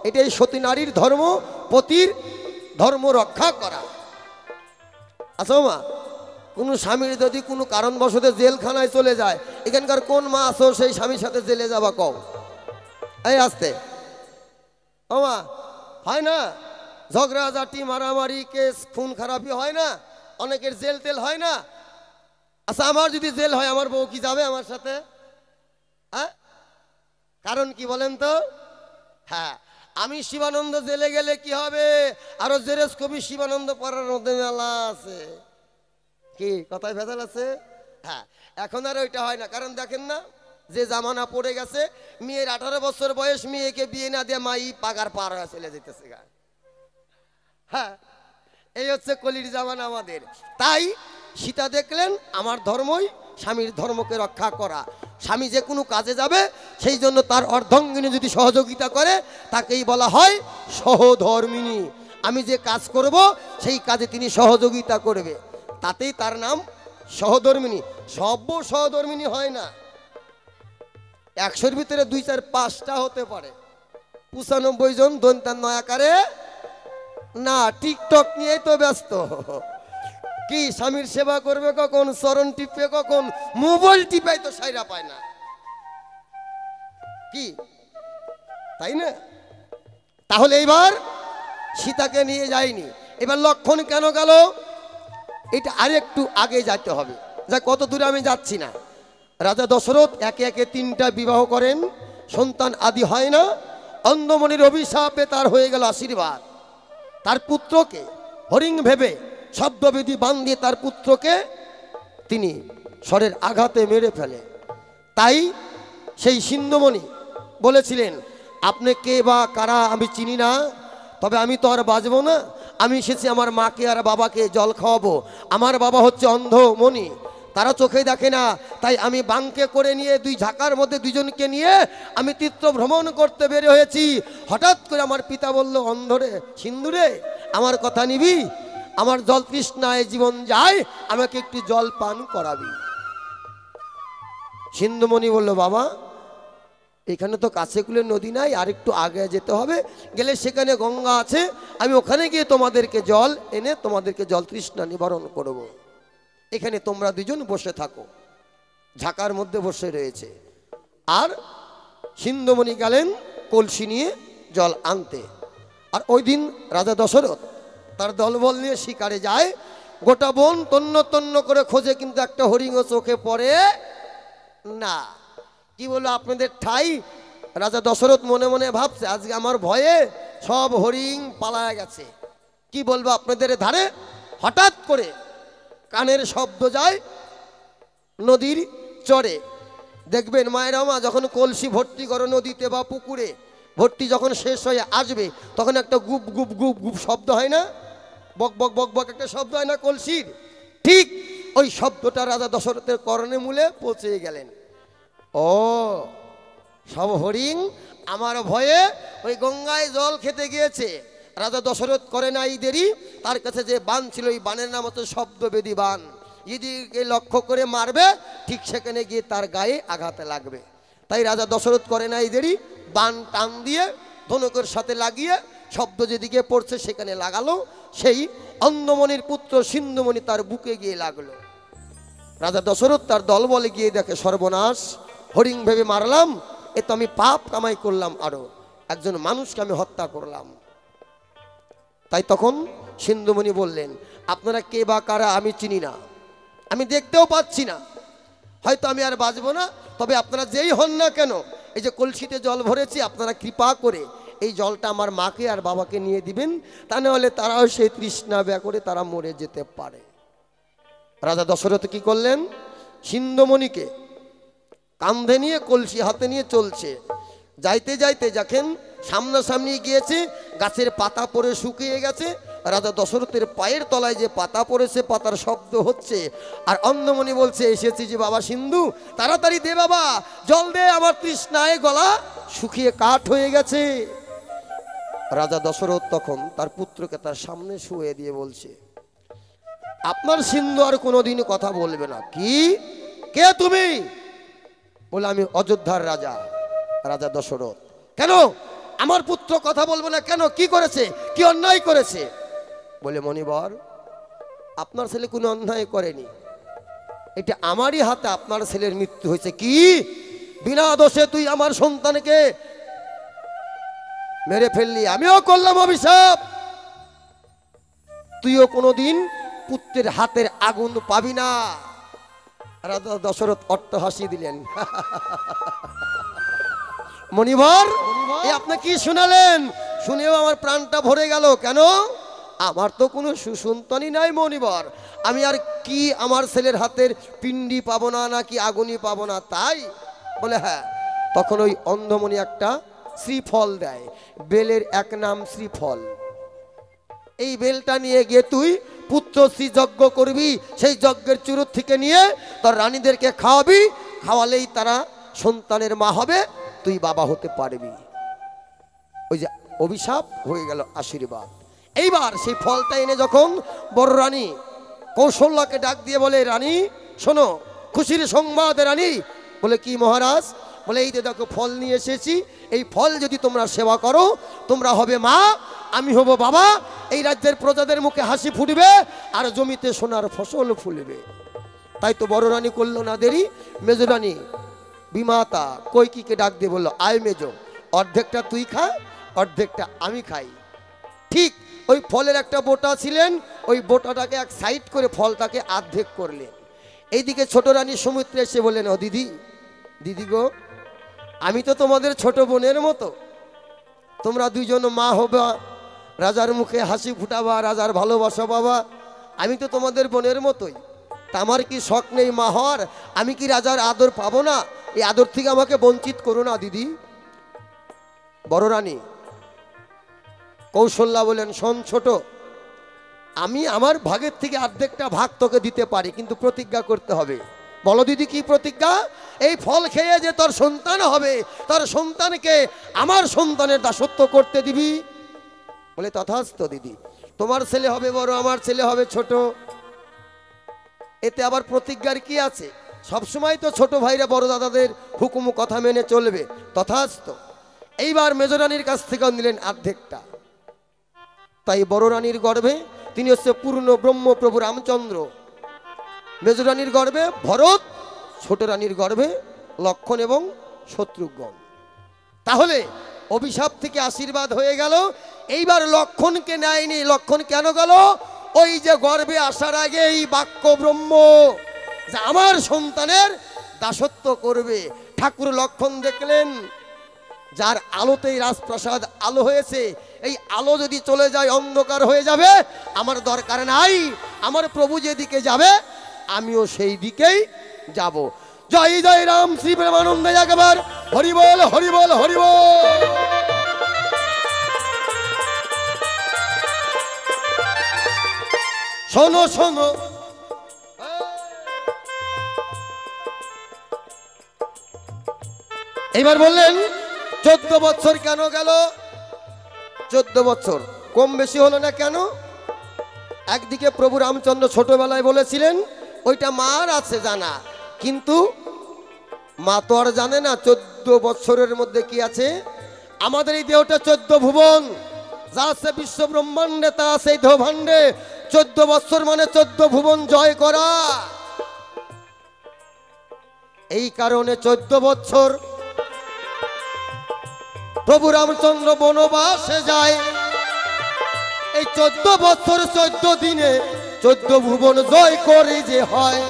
এটাই সতী নারীর ধর্ম, পতির ধর্ম রক্ষা করা। আচ্ছা মা, কোনো স্বামীর যদি কোনো কারণবশত জেলখানায় চলে যায়, এখানকার কোন মা আসো সেই স্বামীর সাথে জেলে যাবা কও? এই আসতে ও মা, হয় না ঝগড়াঝাটি, মারামারি, কেস, খুন খারাপি হয় না? অনেকের জেল তেল হয় না? আচ্ছা আমার যদি জেল হয় আমার বউ কি যাবে আমার সাথে? হ্যাঁ, কারণ কি বলেন তো? হ্যাঁ, আমি শিবানন্দ জেলে গেলে কি হবে? আরো জেরেস কবি শিবানন্দ পড়ার মধ্যে মেলা আছে। কি কথায় ভেজাল আছে? হ্যাঁ, এখন আর ওইটা হয় না। কারণ দেখেন না যে জামানা পড়ে গেছে, মেয়ের 18 বছর বয়স, মেয়েকে বিয়ে না দিয়ে মাই পাগার পার হয়ে চলে যেতেছে গা। হ্যাঁ, এই হচ্ছে কলির জামানা আমাদের। তাই সীতা দেখলেন, আমার ধর্মই স্বামীর ধর্মকে রক্ষা করা। স্বামী যে কোনো কাজে যাবে সেই জন্য তার অর্ধাঙ্গিনী যদি সহযোগিতা করে তাকেই বলা হয় সহধর্মিনী। আমি যে কাজ করব সেই কাজে তিনি সহযোগিতা করবে, তাতেই তার নাম সহধর্মিনী। সভ্য সহধর্মিনী হয় না, 100-র ভিতরে 2, 4, 5টা হতে পারে। 95 জন দন্তান নয়াকারে না, টিকটক নিয়েই তো ব্যস্ত। কি স্বামীর সেবা করবে কখন, চরণ টিপে কখন, মোবাইল টিপাই তো সাইরা পায় না। কি তাই না? তাহলে এইবার সীতাকে নিয়ে যায়নি, এবার লক্ষণ কেন গেল এটা আরেকটু আগে যেতে হবে। যা কত দূরে আমি যাচ্ছি না। রাজা দশরথ একে একে 3টা বিবাহ করেন, সন্তান আদি হয় না। অন্ধমণির অভিশাপে তার হয়ে গেল আশীর্বাদ। তার পুত্রকে হরিং ভেবে শব্দবিধি বান্ধিয়ে তার পুত্রকে তিনি স্বরের আঘাতে মেরে ফেলে। তাই সেই সিন্ধুমণি বলেছিলেন, আপনি কে বা কারা আমি চিনি না, তবে আমি তো আর বাঁচবো না। আমি এসেছি আমার মাকে আর বাবাকে জল খাওয়াবো। আমার বাবা হচ্ছে অন্ধমণি, তারা চোখে দেখে না। তাই আমি বাঙ্কে করে নিয়ে দুই ঝাঁকার মধ্যে দুজনকে নিয়ে আমি তীর্থ ভ্রমণ করতে বের হয়েছি। হঠাৎ করে আমার পিতা বলল, অন্ধরে সিন্ধুরে আমার কথা নিবি? আমার জল তৃষ্ণায় জীবন যায়, আমাকে একটু জল পান করাবি। সিন্ধুমণি বলল, বাবা এখানে তো কাছেকুলে নদী নাই, আর একটু আগে যেতে হবে, গেলে সেখানে গঙ্গা আছে, আমি ওখানে গিয়ে তোমাদেরকে জল এনে তোমাদেরকে জল তৃষ্ণা নিবারণ করব। এখানে তোমরা দুজন বসে থাকো। ঝাঁকার মধ্যে বসে রয়েছে। আর সিন্ধুমণি গেলেন কলসি নিয়ে জল আনতে। আর ওই দিন রাজা দশরথ তার দলবল নিয়ে শিকারে যায়। গোটা বন তন্ন তন্ন করে খোঁজে, কিন্তু একটা হরিণও চোখে পড়ে না। কি বলবো আপনাদের ঠাই? রাজা দশরথ মনে মনে ভাবছে, আজকে আমার ভয়ে সব হরিণ পালায়া গেছে। কি বলবো আপনাদের ধারে হঠাৎ করে কানের শব্দ যায় নদীর চরে। দেখবেন মায়েরা মা যখন কলসি ভর্তি করো নদীতে বা পুকুরে, ভর্তি যখন শেষ হয়ে আসবে তখন একটা গুপ গুপ গুপ গুপ শব্দ হয় না? বক বক বক বক একটা শব্দ হয় না কলসির? ঠিক ওই শব্দটা রাজা দশরথের কর্ণে মূলে পৌঁছে গেলেন। ও সব হরিণ আমার ভয়ে ওই গঙ্গায় জল খেতে গিয়েছে। রাজা দশরথ করে নাই দেরি, তার কাছে যে বান ছিল ওই বানের নাম হচ্ছে শব্দবেদী বান। যেদিকে লক্ষ্য করে মারবে ঠিক সেখানে গিয়ে তার গায়ে আঘাতে লাগবে। তাই রাজা দশরথ করে নাই দেরি, বান টান দিয়ে ধনুকের সাথে লাগিয়ে শব্দ যেদিকে পড়ছে সেখানে লাগালো। সেই অন্ধমণির পুত্র সিন্ধুমণি তার বুকে গিয়ে লাগলো। রাজা দশরথ তার দলবলে গিয়ে দেখে, সর্বনাশ, হরিণ ভেবে মারলাম, এ তো আমি পাপ কামাই করলাম, আরো একজন মানুষকে আমি হত্যা করলাম। তাই তখন সিন্ধুমণি বললেন, আপনারা কে বা কারা আমি চিনি না, আমি দেখতেও পাচ্ছি না, হয়তো আমি আর বাঁচবো না, তবে আপনারা যেই হন না কেন, এই যে কলসিতে জল ভরেছি, আপনারা কৃপা করে এই জলটা আমার মাকে আর বাবাকে নিয়ে দিবেন, তা নাহলে তারাও সেই তৃষ্ণা ব্যয় করে তারা মরে যেতে পারে। রাজা দশরথ কি করলেন, সিন্ধুমণিকে কাঁধে নিয়ে কলসি হাতে নিয়ে চলছে। যাইতে যাইতে দেখেন সামনাসামনি গিয়েছে, গাছের পাতা পড়ে শুকিয়ে গেছে। রাজা দশরথের পায়ের তলায় যে পাতা পড়েছে, পাতার শব্দ হচ্ছে। আর অন্ধমণি বলছে, এসেছি যে বাবা সিন্ধু, তাড়াতাড়ি দে বাবা, জল দে, আমার তৃষ্ণায় গলা শুকিয়ে কাঠ হয়ে গেছে। রাজা দশরথ তখন তার পুত্রকে তার সামনে শুয়ে দিয়ে বলছে, আপনার সিন্ধু আর কোনোদিন কথা বলবে না। কি, কে তুমি? বলে, আমি অযোধ্যার রাজা, রাজা দশরথ। কেন আমার পুত্র কথা বলবো না কেন? কি করেছে, কি অন্যায় করেছে? বলে, মণিবর, আপনার ছেলে কোনো অন্যায় করেনি, এটা আমারই হাতে আপনার ছেলের মৃত্যু হয়েছে। কি, বিনা দোষে তুই আমার সন্তানকে মেরে ফেললি, আমিও করলাম অভিশাপ, তুইও কোনোদিন পুত্রের হাতের আগুন পাবি না। রাজা দশরথ অট্টহাসি দিলেন। মণিবর, এ আপনি কি শুনালেন? শুনেও আমার প্রাণটা ভরে গেল। কেন? আমার তো কোনো সুসন্তানই নাই মণিবর, আমি আর কি আমার ছেলের হাতের পিণ্ডি পাবো না, নাকি আগুনই পাবো না? তাই বলে, হ্যাঁ। তখন ওই অন্ধমণি একটা শ্রীফল দেয়, বেলের এক নাম শ্রীফল। এই বেলটা নিয়ে গিয়ে তুই পুত্র শ্রী যজ্ঞ করবি, সেই যজ্ঞের চুরুত থেকে নিয়ে তোর রানীদেরকে খাওয়াবি, খাওয়ালেই তারা সন্তানের মা হবে, তুই বাবা হতে পারবি। ওই যে অভিশাপ হয়ে গেল আশীর্বাদ। এইবার সেই ফলটা এনে যখন বড় রানী কৌশল্যাকে ডাক দিয়ে বলে, রানী শোনো, খুশির সংবাদ রানী। বলে, কি মহারাজ? বলে, এই যে দেখো ফল নিয়ে এসেছি, এই ফল যদি তোমরা সেবা করো তোমরা হবে মা, আমি হব বাবা, এই রাজ্যের প্রজাদের মুখে হাসি ফুটবে আর জমিতে সোনার ফসল ফুলবে। তাই তো বড় রানী করলো না দেরি, মেজো রানী বিমাতা কৈকিকে ডাক দিয়ে বললো, আয় মেজো, অর্ধেকটা তুই খা, অর্ধেকটা আমি খাই। ঠিক ওই ফলের একটা বোটা ছিলেন, ওই বোটাটাকে এক সাইড করে ফলটাকে অর্ধেক করলেন। এইদিকে ছোট রানী সুমিত্রা এসে বললেন, ও দিদি, দিদি গো, আমি তো তোমাদের ছোট বোনের মতো, তোমরা দুইজন মা হবা, রাজার মুখে হাসি ফুটাবা, রাজার ভালোবাসা পাবা, আমি তো তোমাদের বোনের মতোই, তা আমার কি শখ নেই মা হওয়ার? আমি কি রাজার আদর পাবো না? এই আদর থেকে আমাকে বঞ্চিত করো না দিদি। বড় রানী কৌশল্যা বলেন, শোন ছোট, আমি আমার ভাগের থেকে অর্ধেকটা ভাগ তোকে দিতে পারি, কিন্তু প্রতিজ্ঞা করতে হবে। বলো দিদি কি প্রতিজ্ঞা? এই ফল খেয়ে যে তোর সন্তান হবে, তোর সন্তানকে আমার সন্তানের দাসত্ব করতে দিবি? বলে তথাস্তু দিদি। তোমার ছেলে হবে বড়, আমার ছেলে হবে ছোট, এতে আবার প্রতিজ্ঞার কি আছে? সবসময় তো ছোট ভাইরা বড় দাদাদের হুকুম কথা মেনে চলবে। তথাস্তু। এইবার মেজরানির কাছ থেকেও নিলেন অর্ধেকটা। তাই বড় রানীর গর্ভে তিনি হচ্ছে পূর্ণ ব্রহ্ম প্রভু রামচন্দ্র, মেজরানির গর্ভে ভরত, ছোট রানীর গর্ভে লক্ষণ এবং শত্রুঘ্ন। তাহলে অভিশাপ থেকে আশীর্বাদ হয়ে গেল। এইবার লক্ষণকে নেয়নি। লক্ষণ কেন গেল? ওই যে গর্ভে আসার আগে এই বাক্য ব্রহ্ম যে আমার সন্তানের দাসত্ব করবে। ঠাকুর লক্ষণ দেখলেন যার আলোতেই রাজপ্রাসাদ আলো হয়েছে, এই আলো যদি চলে যায় অন্ধকার হয়ে যাবে, আমার দরকার নাই। আমার প্রভু যেদিকে যাবে আমিও সেই দিকেই যাব। জয় জয় রাম, শ্রী প্রেমানন্দে একবার হরিবল হরিবল হরিবল। শোনো শোনো, এইবার বললেন 14 বছর কেন গেল? 14 বছর কম বেশি হলো না কেন? একদিকে প্রভু রামচন্দ্র ছোটবেলায় বলেছিলেন ওইটা মার আছে জানা, কিন্তু মা তো আর জানে না 14 বছরের মধ্যে কি আছে। আমাদের এই দেহটা 14 ভুবন, যা আছে বিশ্ব ব্রহ্মাণ্ডে তা আছে এই দেহ ভাণ্ডে। 14 বছর মানে 14 ভুবন জয় করা। এই কারণে 14 বছর প্রভু রামচন্দ্র বনবাসে যায়। এই 14 বছর 14 দিনে 14 ভুবন জয় করে যে হয়।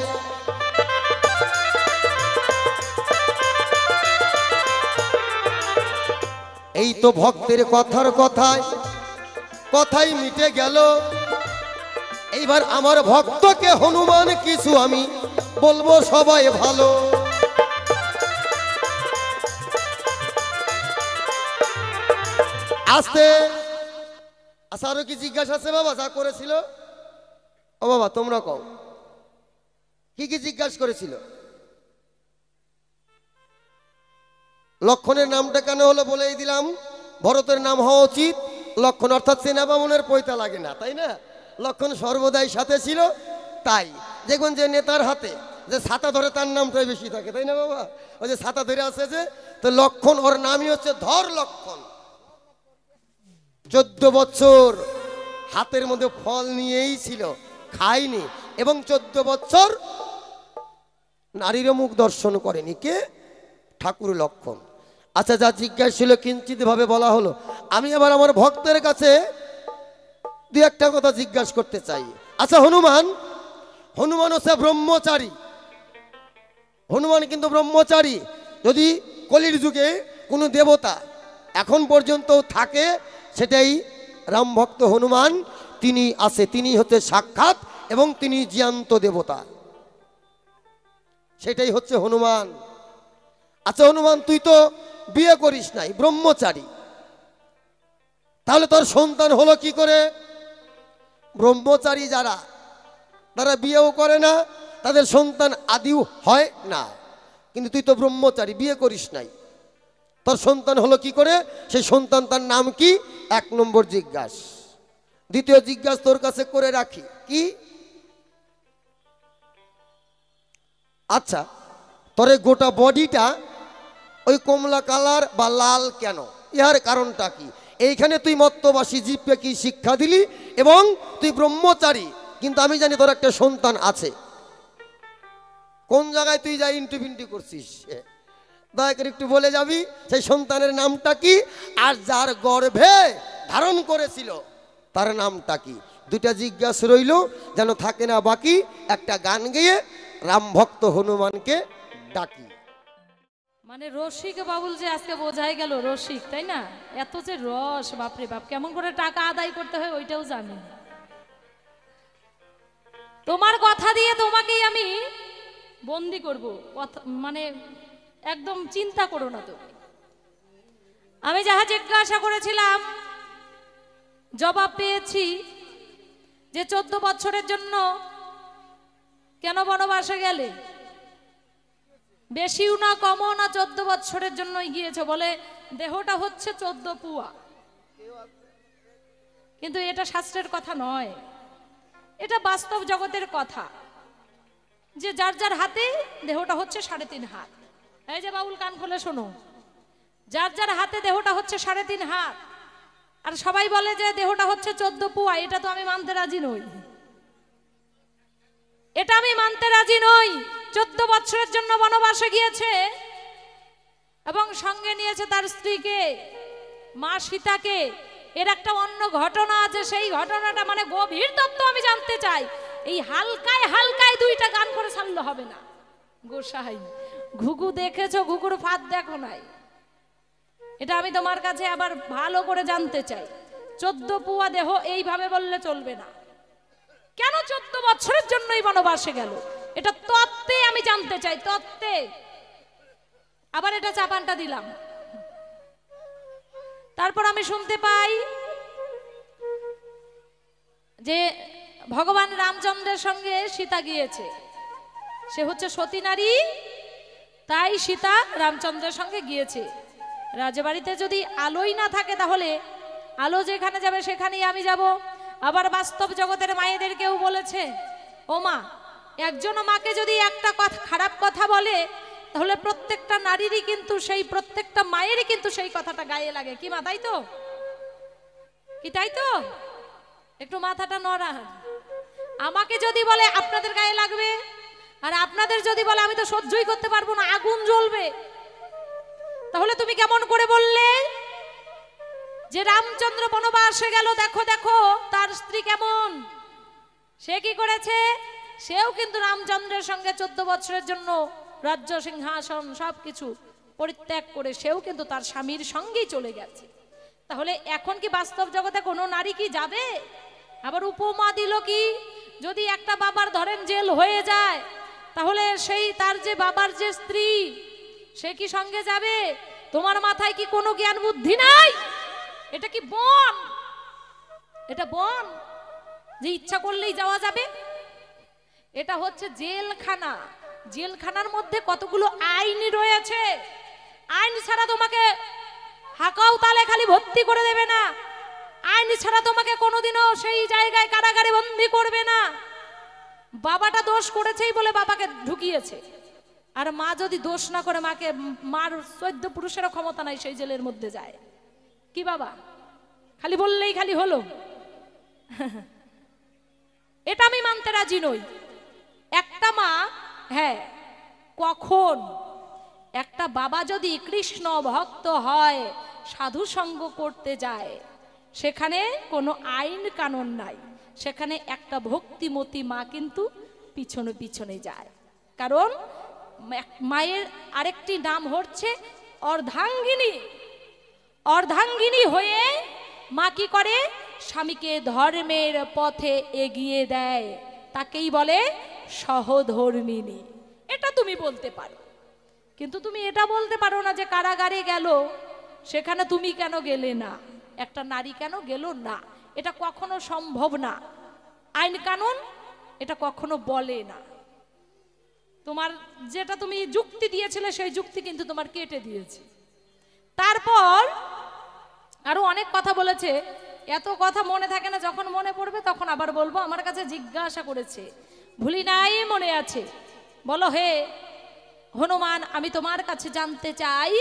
এই তো ভক্তের কথার কথায় কথাই মিটে গেল। এইবার আমার ভক্তকে হনুমান কিছু আমি বলবো, সবাই ভালো। আস্তে আচ্ছা, আরো কি জিজ্ঞাসা আছে বাবা যা করেছিল? ও বাবা তোমরা কও, কি কি জিজ্ঞাসা করেছিল? লক্ষণের নামটা কেন হলো বলেই দিলাম। ভরতের নাম হওয়া উচিত লক্ষণ, অর্থাৎ চেনা বামনের পয়তা লাগে না, তাই না? লক্ষণ সর্বদাই সাথে ছিল। তাই দেখুন যে নেতার হাতে যে ছাতা ধরে তার নামটাই বেশি থাকে, তাই না বাবা? ওই যে ছাতা ধরে আছে যে, তো লক্ষণ ওর নামই হচ্ছে ধর লক্ষণ। 14 বছর হাতের মধ্যে ফল নিয়েই ছিল, খায়নি, এবং 14 বছর নারীর মুখ দর্শন করেনি। কে? ঠাকুর লক্ষণ। আচ্ছা, যা জিজ্ঞাসা ছিল কিঞ্চিত ভাবে বলা হলো। আমি আবার আমার ভক্তের কাছে দু একটা কথা জিজ্ঞাসা করতে চাই। আচ্ছা, হনুমান হচ্ছে ব্রহ্মচারী। হনুমান কিন্তু ব্রহ্মচারী। যদি কলির যুগে কোনো দেবতা এখন পর্যন্ত থাকে, সেটাই রাম ভক্ত হনুমান। তিনি আছে, তিনি হচ্ছে সাক্ষাৎ এবং তিনি জ্যান্ত দেবতা, সেটাই হচ্ছে হনুমান। আচ্ছা হনুমান, তুই তো বিয়ে করিস নাই, ব্রহ্মচারী, তাহলে তোর সন্তান হলো কি করে? ব্রহ্মচারী যারা, তারা বিয়েও করে না, তাদের সন্তান আদিও হয় না। কিন্তু তুই তো ব্রহ্মচারী, বিয়ে করিস নাই, তোর সন্তান হলো কি করে? সেই সন্তান তার নাম কি? 1 নম্বর জিজ্ঞাসা। দ্বিতীয় জিজ্ঞাসা তোর কাছে করে রাখি, কি? আচ্ছা, তোর গোটা বডিটা ওই কমলা কালার বা লাল কেন? ইহার কারণটা কি? এইখানে তুই মত্তবাসী জীবকে কি শিক্ষা দিলি? এবং তুই ব্রহ্মচারী, কিন্তু আমি জানি তোর একটা সন্তান আছে। কোন জায়গায় তুই যাই ইন্টু ফিন্টু করছিস? দয়া করে একটু বলে যাবি সেই সন্তানের নামটা কি, আর যার গর্ভে ধারণ করেছিল তার নামটা কি? দুটা জিজ্ঞাসা রইল, যেন থাকে না বাকি। একটা গান গেয়ে রাম ভক্ত হনুমানকে ডাকি। মানে রসিক বাবুল যে আজকে বোঝাই গেল রসিক, তাই না? এত যে রস, বাপরে বাপ, কেমন করে টাকা আদায় করতে হয় ওইটাও জানি। তোমার কথা দিয়ে তোমাকেই আমি বন্দি করব, মানে একদম চিন্তা করো না তুমি। আমি যাহা জিজ্ঞাসা করেছিলাম জবাব পেয়েছি, যে 14 বছরের জন্য কেন বনবাসে গেলে? বেশিও না কমও না, 14 বছরের জন্যই গিয়েছে। বলে দেহটা হচ্ছে 14 পুয়া। কিন্তু এটা শাস্ত্রের কথা নয়, এটা বাস্তব জগতের কথা, যে যার যার হাতে দেহটা হচ্ছে 3.5 হাত। এই যে বাউল, কান খুলে শোনো, যার যার হাতে দেহটা হচ্ছে 3.5 হাত, আর সবাই বলে যে দেহটা হচ্ছে 14 পুয়া। এটা তো আমি মানতে রাজি নই, এটা আমি মানতে রাজি নই। 14 বছরের জন্য বনবাসে গিয়েছে এবং সঙ্গে নিয়েছে তার স্ত্রীকে, মা সীতাকে। এর একটা অন্য ঘটনা আছে, সেই ঘটনাটা মানে গভীর তত্ত্ব আমি জানতে চাই। এই হালকায় হালকায় 2টা গান করে ছাড়লে হবে না। গোসাই, ঘুঘু দেখেছো, ঘুঘুর ফাঁদ দেখো নাই। এটা আমি তোমার কাছে আবার ভালো করে জানতে চাই। 14 পুয়া দেহ এইভাবে বললে চলবে না। কেন 14 বছরের জন্যই বনবাসে গেল, এটা তত্ত্বে আমি জানতে চাই, তত্ত্বে। আবার এটা চাপানটা দিলাম। তারপর আমি শুনতে পাই যে ভগবান রামচন্দ্রের সঙ্গে সীতা গিয়েছে। সে হচ্ছে সতী নারী, তাই সীতা রামচন্দ্রের সঙ্গে গিয়েছে। রাজবাড়িতে যদি আলোই না থাকে, তাহলে আলো যেখানে যাবে সেখানেই আমি যাব। আবার বাস্তব জগতের মায়েদের কেউ বলেছে, ও মা, একজন মাকে যদি একটা কথা, খারাপ কথা বলে, তাহলে প্রত্যেকটা নারীরই কিন্তু, সেই প্রত্যেকটা মায়েরই কিন্তু সেই কথাটা গায়ে লাগে। কি মা, তাই তো? কি তাই তো? একটু মাথাটা নড়ান। আমাকে যদি বলে আপনাদের গায়ে লাগবে, আর আপনাদের যদি বলে আমি তো সহ্যই করতে পারবো না, আগুন জ্বলবে, তাহলে তুমি কেমন করে বললে যে রামচন্দ্র বনবাসে গেল? দেখো দেখো তার স্ত্রী কেমন, সে কি করেছে? সেও কিন্তু রামচন্দ্রের সঙ্গে 14 বছরের জন্য রাজ্য সিংহাসন সবকিছু পরিত্যাগ করে সেও কিন্তু তার স্বামীর সঙ্গেই চলে গেছে। তাহলে এখন কি বাস্তব জগতে কোনো নারী কি যাবে? আবার উপমা দিল কি, যদি একটা বাবার ধরেন জেল হয়ে যায়, তাহলে সেই তার যে বাবার যে স্ত্রী, সে কি সঙ্গে যাবে? তোমার মাথায় কি কোনো জ্ঞান বুদ্ধি নাই? এটা কি বন? এটা বন যে ইচ্ছা করলেই যাওয়া যাবে? এটা হচ্ছে জেলখানা। জেলখানার মধ্যে কতগুলো আইন রয়েছে। আইন ছাড়া তোমাকে হাকাও তালে খালি ভর্তি করে দেবে না, আইন ছাড়া তোমাকে কোনোদিনও সেই জায়গায় কারাগারে বন্দী করবে না। বাবাটা দোষ করেছেই বলে বাবাকে ঢুকিয়েছে, আর মা যদি দোষ না করে, মাকে, মার 14 পুরুষেরও ক্ষমতা নাই সেই জেলের মধ্যে যায়। কি বাবা, খালি বললেই খালি হলো? এটা আমি মানতে রাজি নই। একটা মা, হ্যাঁ, কখন একটা বাবা যদি কৃষ্ণ ভক্ত হয়, সাধু সঙ্গ করতে যায়, সেখানে কোনো আইন কানুন নাই, সেখানে একটা ভক্তিমতী মা কিন্তু পিছনে পিছনে যায়। কারণ মায়ের আরেকটি নাম হচ্ছে অর্ধাঙ্গিনী। অর্ধাঙ্গিনী হয়ে মা কি করে? স্বামীকে ধর্মের পথে এগিয়ে দেয়, তাকেই বলে সহধর্মিনী। এটা তুমি বলতে পারো, কিন্তু তুমি এটা বলতে পারো না যে কারাগারে গেল, সেখানে তুমি কেন গেলে না, একটা নারী কেন গেল না। এটা কখনো সম্ভব না। আইন কানুন এটা কখনো বলে না। তোমার যেটা তুমি যুক্তি দিয়েছিলে, সেই যুক্তি কিন্তু তোমার কেটে দিয়েছে। তারপর আরো অনেক কথা বলেছে, এত কথা মনে থাকে না, যখন মনে পড়বে তখন আবার বলবো। আমার কাছে জিজ্ঞাসা করেছে, ভুলি নাই, মনে আছে, বলো হে হনুমান, আমি তোমার কাছে জানতে চাই,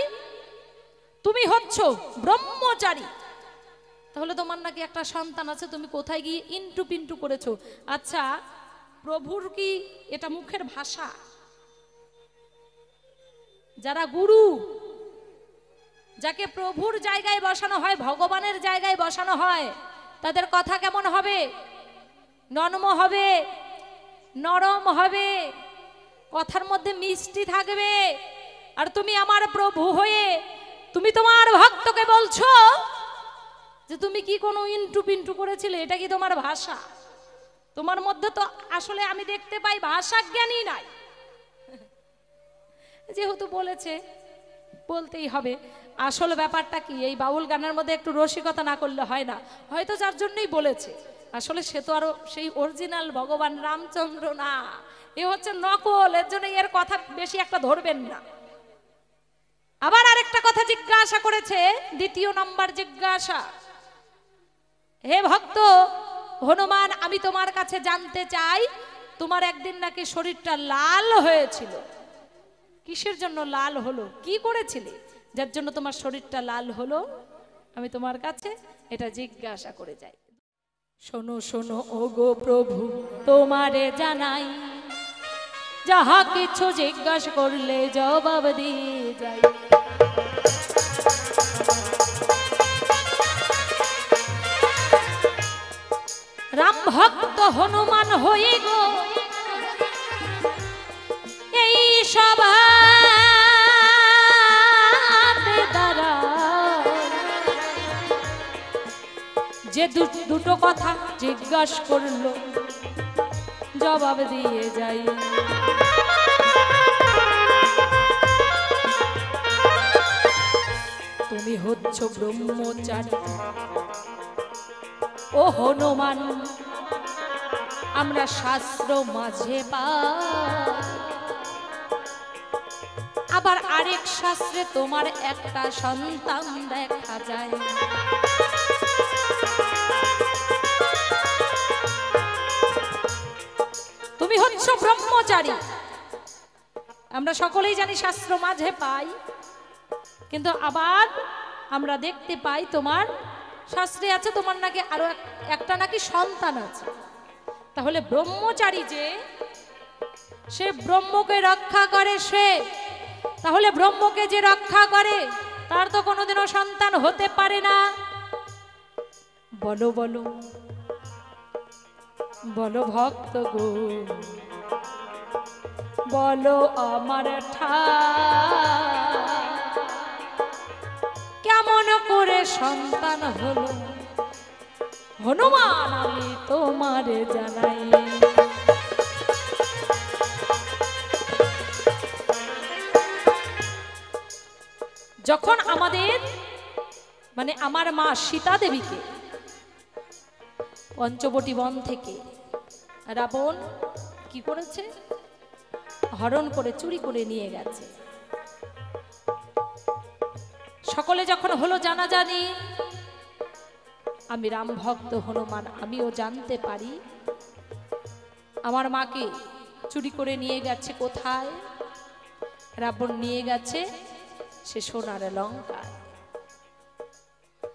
তুমি হচ্ছ ব্রহ্মচারী, তাহলে তোমার নাকি একটা সন্তান আছে, তুমি কোথায় গিয়ে ইন্টু পিন্টু করেছো? আচ্ছা, প্রভুর কি এটা মুখের ভাষা? যারা গুরু, যাকে প্রভুর জায়গায় বসানো হয়, ভগবানের জায়গায় বসানো হয়, তাদের কথা কেমন হবে? নরম হবে, নরম হবে, কথার মধ্যে মিষ্টি থাকবে। আর তুমি আমার প্রভু হয়ে তুমি তোমার ভক্তকে বলছো যে তুমি কি কোনো ইন্টু পিন্টু করেছিলে? এটা কি তোমার ভাষা? তোমার মধ্যে তো আসলে আমি দেখতে পাই ভাষা জ্ঞানই নাই। যেহেতু বলেছে বলতেই হবে। আসল ব্যাপারটা কি, এই বাউল গানের মধ্যে একটু রসিকতা না করলে হয় না। হয়তো যার জন্যই বলেছে, আসলে সে তো আরো সেই অরিজিনাল ভগবান রামচন্দ্র না, এ হচ্ছে নকল, এর জন্য এর কথা বেশি একটা ধরবেন না। আবার আরেকটা কথা জিজ্ঞাসা করেছে, দ্বিতীয় নাম্বার জিজ্ঞাসা, হে ভক্ত হনুমান, আমি তোমার কাছে জানতে চাই, তোমার একদিন নাকি শরীরটা লাল হয়েছিল, কিসের জন্য লাল হলো, কি করেছিলে যার জন্য তোমার শরীরটা লাল হলো, আমি তোমার কাছে এটা জিজ্ঞাসা করে যাই। শোনো শোনো ওগো প্রভু তোমারে জানাই, যাহা কিছু জিজ্ঞাসা করলে জবাব দিয়ে যাই। রাম ভক্ত হনুমান হয়ে গো এই সভাতে দ্বারা যে দুটো কথা জিজ্ঞাসা করলো জবাব দিয়ে যাই। তুমি হচ্ছ ব্রহ্মচারী ও হনুমান, আমরা শাস্ত্র মাঝে পাই, আবার আরেক শাস্ত্রে তোমার একটা সন্তান দেখা যায়। তুমি হচ্ছ ব্রহ্মচারী, আমরা সকলেই জানি শাস্ত্র মাঝে পাই, কিন্তু আবার আমরা দেখতে পাই তোমার শাস্ত্রে আছে তোমার নাকি আরো একটা নাকি সন্তান আছে। তাহলে ব্রহ্মচারী যে, সে ব্রহ্মকে রক্ষা করে, সে তাহলে ব্রহ্মকে যে রক্ষা করে তার তো কোনোদিনও সন্তান হতে পারে না। বলো বলো বলো ভক্ত গো, বলো আমার ঠাই, কেমন করে সন্তান হলো হনুমান, আমি তোমারে জানাই। যখন আমাদের মানে আমার মা সীতা দেবীকে পঞ্চবটি বন থেকে রাবণ কি করেছে, হরণ করে চুরি করে নিয়ে গেছে, সকলে যখন হলো জানাজানি, আমি রাম ভক্ত হনুমান আমিও জানতে পারি আমার মাকে চুরি করে নিয়ে গেছে কোথায়, রাবণ নিয়ে গেছে সে সোনার লঙ্কায়।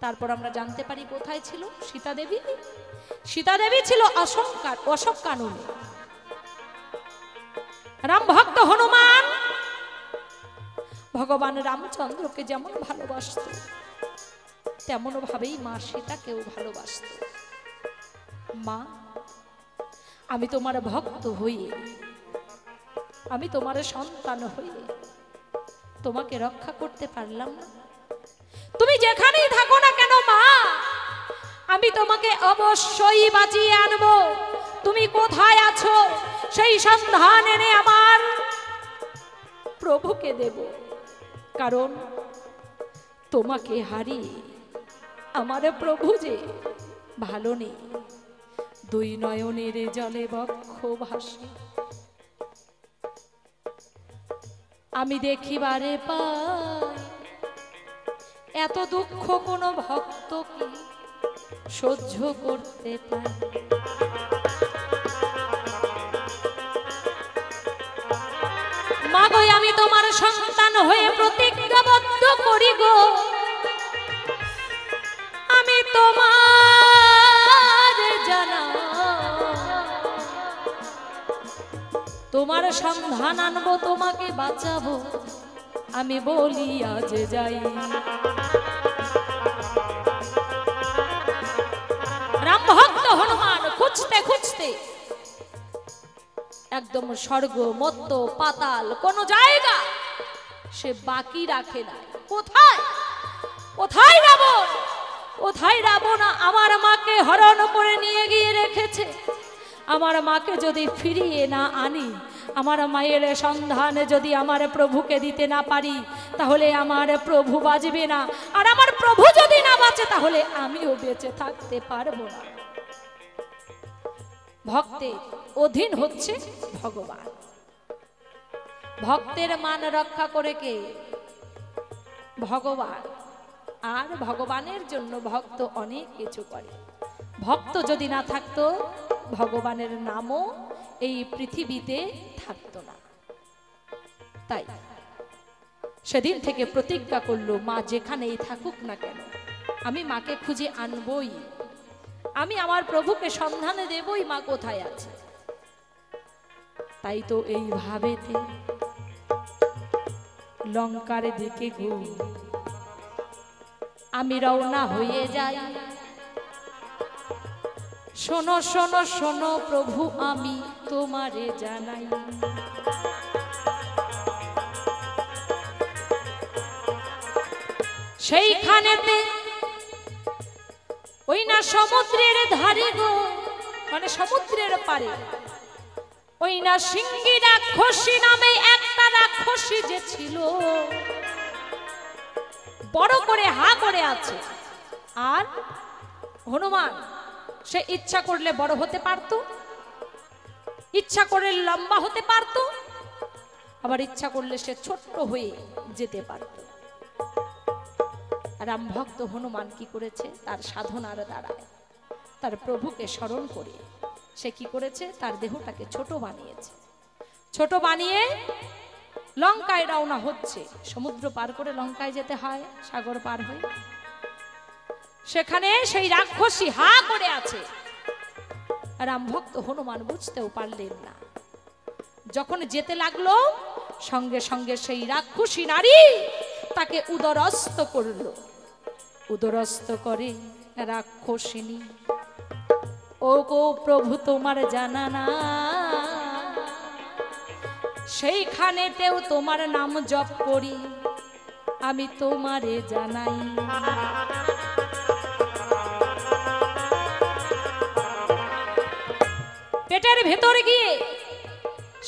তারপর আমরা জানতে পারি কোথায় ছিল সীতা দেবী, সীতা দেবী ছিল অশোক কাননে। রাম ভক্ত হনুমান ভগবান রামচন্দ্রকে যেমন ভালোবাসত তেমন ভাবেই মা সীতাকেও ভালোবাসত। মা, আমি তোমার ভক্ত হয়ে, আমি তোমার সন্তান হয়ে তোমাকে রক্ষা করতে পারলাম না, তুমি যেখানেই থাকো না কেন মা, আমি তোমাকে অবশ্যই বাঁচিয়ে আনবো। তুমি কোথায় আছো সেই সন্ধান এনে আমার প্রভুকে দেব, কারণ তোমাকে হারিয়ে আমার প্রভু যে ভালো নেই, দুই নয়নের জলে বক্ষ ভাসে, আমি দেখিবারে পাই এত দুঃখ কোন ভক্ত কি সহ্য করতে পারে। মা গো, আমি তোমার সন্তান হয়ে প্রতিজ্ঞাবদ্ধ করি গো, আমি তোমার জানা তোমার সন্ধান আনবো, তোমাকে বাঁচাবো, আমি বলি আজ যাই। রাম ভক্ত হনুমান খুঁজতে খুঁজতে একদম স্বর্গ মত্ত পাতাল কোন জায়গা সে বাকি রাখে না। কোথায় কোথায় রাবণ, কোথায় রাবণ আমার মাকে হরণ করে নিয়ে গিয়ে রেখেছে। আমার মাকে যদি ফিরিয়ে না আনি, আমার মায়ের সন্ধান যদি আমার প্রভুকে দিতে না পারি, তাহলে আমার প্রভু বাঁচবে না, আর আমার প্রভু যদি না বাঁচে তাহলে আমিও বেঁচে থাকতে পারবো না। ভক্তের অধীন হচ্ছে ভগবান। ভক্তের মান রক্ষা করে কে? ভগবান। আর ভগবানের জন্য ভক্ত অনেক কিছু করে। ভক্ত যদি না থাকতো ভগবানের নামও এই পৃথিবীতে থাকতো না। তাই সেদিন থেকে প্রতিজ্ঞা করলো, মা যেখানেই থাকুক না কেন আমি মাকে খুঁজে আনবই, আমি আমার প্রভুকে সন্ধানে দেবই মা কোথায় আছে। তাই তো এইভাবেতে লঙ্কার দিকে গো আমি রওনা হয়ে যাই। শোনো শোনো শোনো প্রভু আমি তোমারে জানাই, সেইখানেতে ওই না সমুদ্রের ধারে গো, মানে সমুদ্রের পারে ওই না সিংহী রাক্ষসী নামে একটা রাক্ষসী যে ছিল, বড় করে হা করে আছে। আর হনুমান সে ইচ্ছা করলে বড় হতে পারত, ইচ্ছা করলে লম্বা হতে পারত, আবার ইচ্ছা করলে সে ছোট্ট হয়ে যেতে পারত। রাম ভক্ত হনুমান কি করেছে? তার সাধনার দ্বারায় তার প্রভুকে স্মরণ করে সে কি করেছে? তার দেহটাকে ছোট বানিয়েছে। ছোট বানিয়ে লঙ্কায় রওনা হচ্ছে। সমুদ্র পার করে লঙ্কায় যেতে হয়, সাগর পার হয়ে। সেখানে সেই রাক্ষসী হা করে আছে। রাম ভক্ত হনুমান বুঝতেও পারলেন না। যখন যেতে লাগলো সঙ্গে সঙ্গে সেই রাক্ষসী নারী তাকে উদরস্থ করল। উদরস্থ করে রাক্ষসিনী, ও গো প্রভু তোমার জানা না, সেইখানেতেও তোমার নাম জপ করি আমি তোমারে জানাই। পেটের ভেতর গিয়ে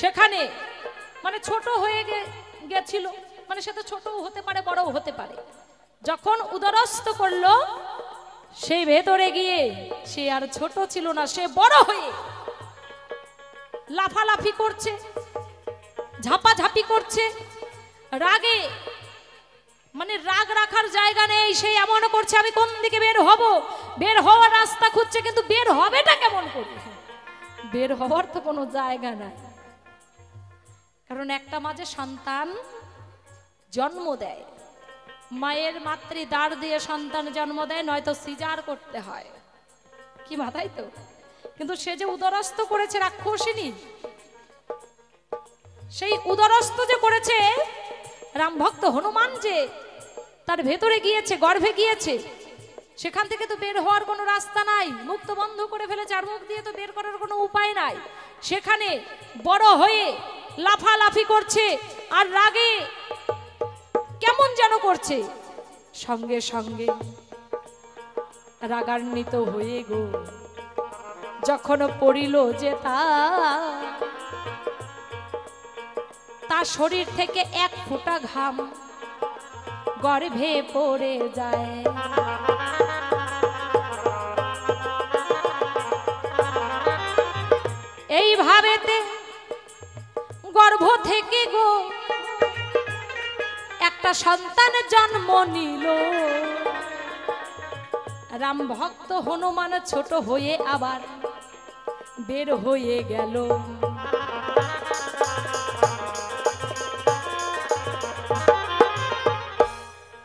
সেখানে মানে ছোট হয়ে গেছিল, মানে সে তো ছোটও হতে পারে বড়ও হতে পারে। যখন উদরস্থ করলো সেই ভেতরে গিয়ে সে আর ছোট ছিল না, সে বড় হয়ে লাফালাফি করছে, ঝাপাঝাপি করছে। রাগে মানে রাগ রাখার জায়গা নেই, সে এমন করছে আমি কোন দিকে বের হব, বের হওয়ার রাস্তা খুঁজছে, কিন্তু বের হবেটা কেমন করে? বের হওয়ার তো কোনো জায়গা নাই। কারণ একটা মাঝে সন্তান জন্ম দেয়, মায়ের মাতৃ দাঁড় দিয়ে সন্তান জন্ম দেয়, নয়তো সিজার করতে হয়, কি মাথায় তো। কিন্তু সে যে উদরস্থ করেছে রাক্ষসিনী, সেই উদরস্থ যে করেছে রাম ভক্ত হনুমান, যে তার ভেতরে গিয়েছে, গর্ভে গিয়েছে, সেখান থেকে তো বের হওয়ার কোনো রাস্তা নাই, মুখ তো বন্ধ করে ফেলেছে, আর মুখ দিয়ে তো বের করার কোনো উপায় নাই। সেখানে বড় হয়ে লাফালাফি করছে আর রাগে কেমন যেন করছে। সঙ্গে সঙ্গে রাগান্বিত হয়ে গো যখন পড়িল যে তার শরীর থেকে এক ফোঁটা ঘাম গর্ভে পড়ে যায়। এইভাবেতে গর্ভ থেকে গো একটা সন্তান জন্ম নিল। রাম ভক্ত হনুমান ছোট হয়ে আবার বের হয়ে গেল।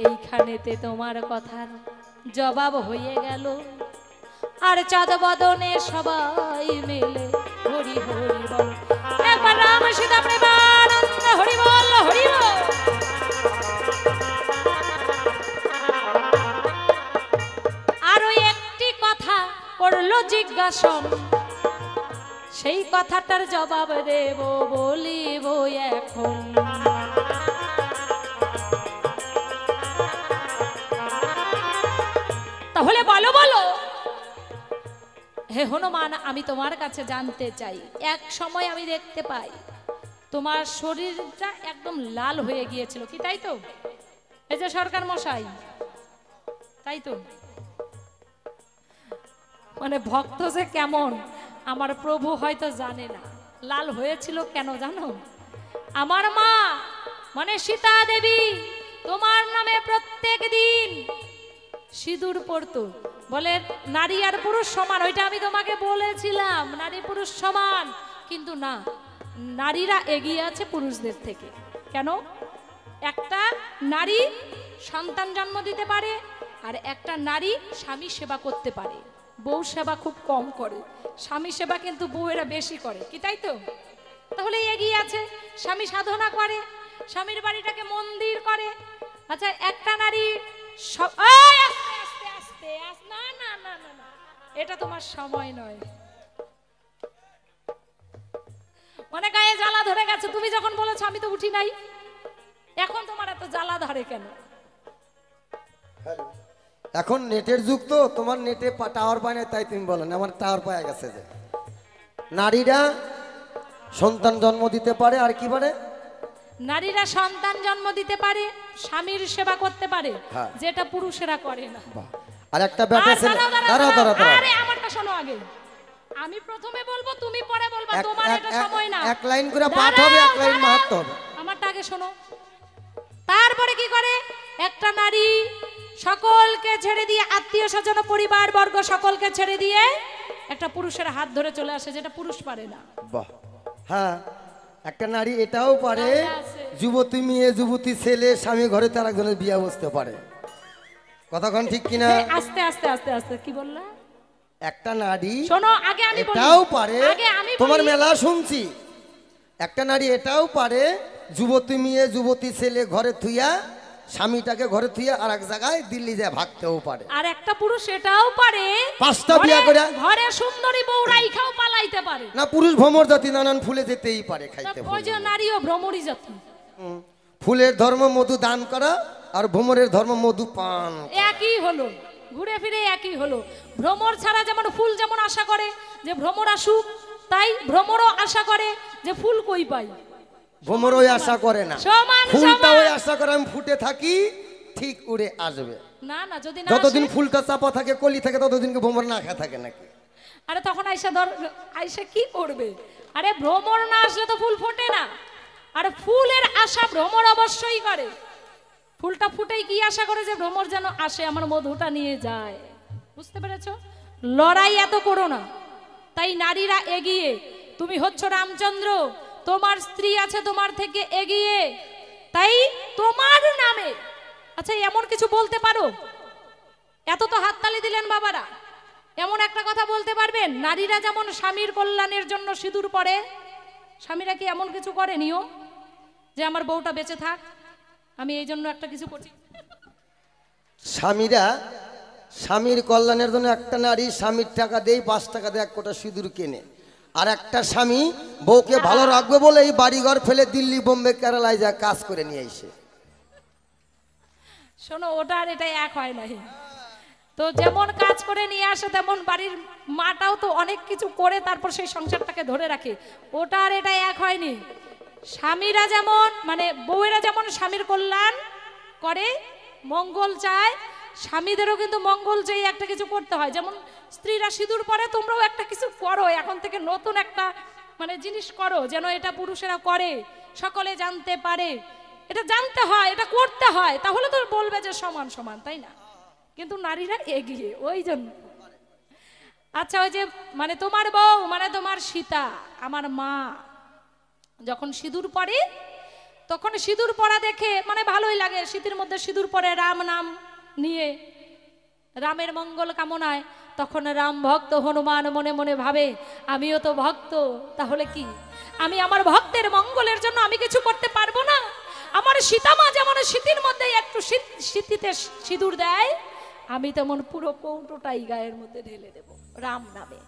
এইখানেতে তোমার কথার জবাব হয়ে গেল। আর চাঁদ বদনে সবাই মিলে হরি হরি বল, একবার রাম সীতা প্রেমানন্দ হরি বল হরি বল। আরো একটি কথা করলো জিজ্ঞাসন, সেই কথাটার জবাব দেব বলিব এখন। তাহলে বলো বলো হে হনুমান, আমি তোমার কাছে জানতে চাই, এক সময় আমি দেখতে পাই তোমার শরীরটা একদম লাল হয়ে গিয়েছিল, কি তাই তো? এই যে সরকার মশাই, তাই তো? মানে ভক্ত যে কেমন আমার প্রভু হয়তো জানে না লাল হয়েছিল কেন জানো? আমার মা মানে সীতা দেবী তোমার নামে প্রত্যেক দিন সিঁদুর পড়তো। বলে নারী আর পুরুষ সমান, ওইটা আমি তোমাকে বলেছিলাম নারী পুরুষ সমান, কিন্তু না, নারীরা এগিয়ে আছে পুরুষদের থেকে। কেন? একটা নারী সন্তান জন্ম দিতে পারে, আর একটা নারী স্বামী সেবা করতে পারে। বউ সেবা খুব কম করে, স্বামী সেবা কিন্তু বউয়েরা বেশি করে, কি তাই তো? তাহলে এগিয়ে আছে। স্বামী সাধনা করে, স্বামীর বাড়িটাকে মন্দির করে। আচ্ছা, একটা নারী না না না না না, এটা তোমার সময় নয়। মানে গায়ে জ্বালা ধরে গেছে, তুমি যখন বলেছো আমি তো উঠি নাই, এখন তোমার এত জ্বালা ধরে কেন? এখন নেটের যুগ তো, তোমার নেটে টাওয়ার পায় না তাই তুমি বলো না, আমার টাওয়ার পাওয়া গেছে। যে নারীরা সন্তান জন্ম দিতে পারে, আর কি পারে? নারীরা সন্তান জন্ম দিতে পারে, স্বামীর সেবা করতে পারে, হ্যাঁ। যেটা পুরুষেরা করে না। আর একটা ব্যাটা ছেলে, দাঁড়াও দাঁড়াও দাঁড়াও, আরে আমারটা শোনো আগে, আমি প্রথমে বলবো তুমি পরে বলবা, তোমার এটা সময় না। এক লাইন করে পাঠ হবে, এক লাইন মাহাত্ম হবে। আমারটা আগে শোনো। তারপরে কি করে? একটা নারী সকলকে ছেড়ে দিয়ে, আত্মীয় স্বজন পরিবার বর্গ সকলকে ছেড়ে দিয়ে একটা পুরুষের হাত ধরে চলে আসে, যেটা পুরুষ পারে না। বাহ, হ্যাঁ, একটা নারী এটাও পারে, যুবতী মেয়ে যুবতী ছেলে স্বামী ঘরে তার একজনের বিয়ে বসতে পারে। কথাক্ষণ ঠিক কিনা? আস্তে আস্তে আস্তে আস্তে, কি বললা? একটা নারী শোনো আগে আমি বলি, এটাও পারে, আগে আমি তোমার বলি। মেলা শুনছি, একটা নারী এটাও পারে, যুবতী মেয়ে যুবতী ছেলে ঘরে থুইয়া, স্বামীটাকে ঘরে থুইয়া আর এক জায়গায় দিল্লি যায় ভাগতেও পারে। আর একটা পুরুষ এটাও পারে, 5টা বিয়ে করে ঘরে সুন্দরী বউ রাইখাও পালাইতে পারে না। পুরুষ ভ্রমর জাতি, নানান ফুলে যেতেই পারে, খাইতে ওই যে নারীও ভ্রমরী জাতি। ফুলের ধর্ম মধু দান করা, আর ভ্রমরের ধর্ম মধু পান। একই হলো, ঘুরে ফিরে একই হলো। ভ্রমর ছাড়া যেমন ফুল যেমন আশা করে যে ভ্রমর আসুক, তাই ভ্রমরও আশা করে যে ফুল কই পাই। ভ্রমর ওই আশা করে না, সমান ফুলটা ওই সমান। আশা করে আমি ফুটে থাকি, ঠিক উড়ে আসবে। না না, যদি না যতদিন আসে, ফুলটা চাপা থাকে, কলি থাকে, ততদিনকে ভ্রমর না খেয়ে থাকে নাকি? আরে তখন আইসা কি করবে? আরে ভ্রমর না আসলে তো ফুল ফোটে না। আর ফুলের আশা ভ্রমর অবশ্যই করে। ফুলটা ফুটেই কি আশা করে? যে ভ্রমর যেন আসে, আমার মধুটা নিয়ে যায়। বুঝতে পেরেছো? লড়াই এত করো না। তাই নারীরা এগিয়ে, তুমি হচ্ছ রামচন্দ্র, তোমার স্ত্রী আছে তোমার থেকে এগিয়ে, তাই তোমার নামে, আচ্ছা এমন কিছু বলতে পারো? এত তো হাততালি দিলেন বাবারা, এমন একটা কথা বলতে পারবেন? নারীরা যেমন স্বামীর কল্যাণের জন্য সিঁদুর পরে, স্বামীরা কি এমন কিছু করে নিয়ম যে আমার বউটা বেঁচে থাক, আমি এই জন্য একটা কিছু করছি? স্বামীরা স্বামীর কল্যাণের জন্য, একটা নারী স্বামীর টাকা দেয়, 5 টাকা দিয়ে 1 কোটা সিঁদুর কেনে। আর একটা স্বামী বউকে ভালো রাখবে বলে এই বাড়িঘর ফেলে দিল্লি বোম্বে কেরালায় যা কাজ করে নিয়ে আসে। শোনো, ওটা আর এটা এক হয় নাই তো। যেমন কাজ করে নিয়ে আসে, তেমন বাড়ির মাটাও তো অনেক কিছু করে তারপর সেই সংসারটাকে ধরে রাখে। ওটা আর এটা এক হয়নি। স্বামীরা যেমন, মানে বউয়েরা যেমন স্বামীর কল্যাণ করে, মঙ্গল চায়, স্বামীদেরও কিন্তু মঙ্গল চাই একটা কিছু করতে হয়। যেমন স্ত্রীরা সিঁদুর পরে, তোমরাও একটা কিছু করো, এখন থেকে নতুন একটা মানে জিনিস করো, যেন এটা পুরুষেরা করে, সকলে জানতে পারে। এটা জানতে হয়, এটা করতে হয়, তাহলে তো বলবে যে সমান সমান, তাই না? কিন্তু নারীরা এগিয়ে, ওই জন্য। আচ্ছা, ওই যে মানে তোমার বউ মানে তোমার সীতা, আমার মা যখন সিঁদুর পরে, তখন সিঁদুর পরা দেখে মানে ভালোই লাগে। শীতের মধ্যে সিঁদুর পরে রাম নাম নিয়ে, রামের মঙ্গল কামনায়, তখন রাম ভক্ত হনুমান মনে মনে ভাবে আমিও তো ভক্ত, তাহলে কি আমি আমার ভক্তের মঙ্গলের জন্য আমি কিছু করতে পারবো না? আমার সীতামা যেমন শীতের মধ্যে একটু শীতিতে সিঁদুর দেয়, আমি তেমন পুরো কৌটোটাই গায়ের মধ্যে ঢেলে দেব রাম নামে।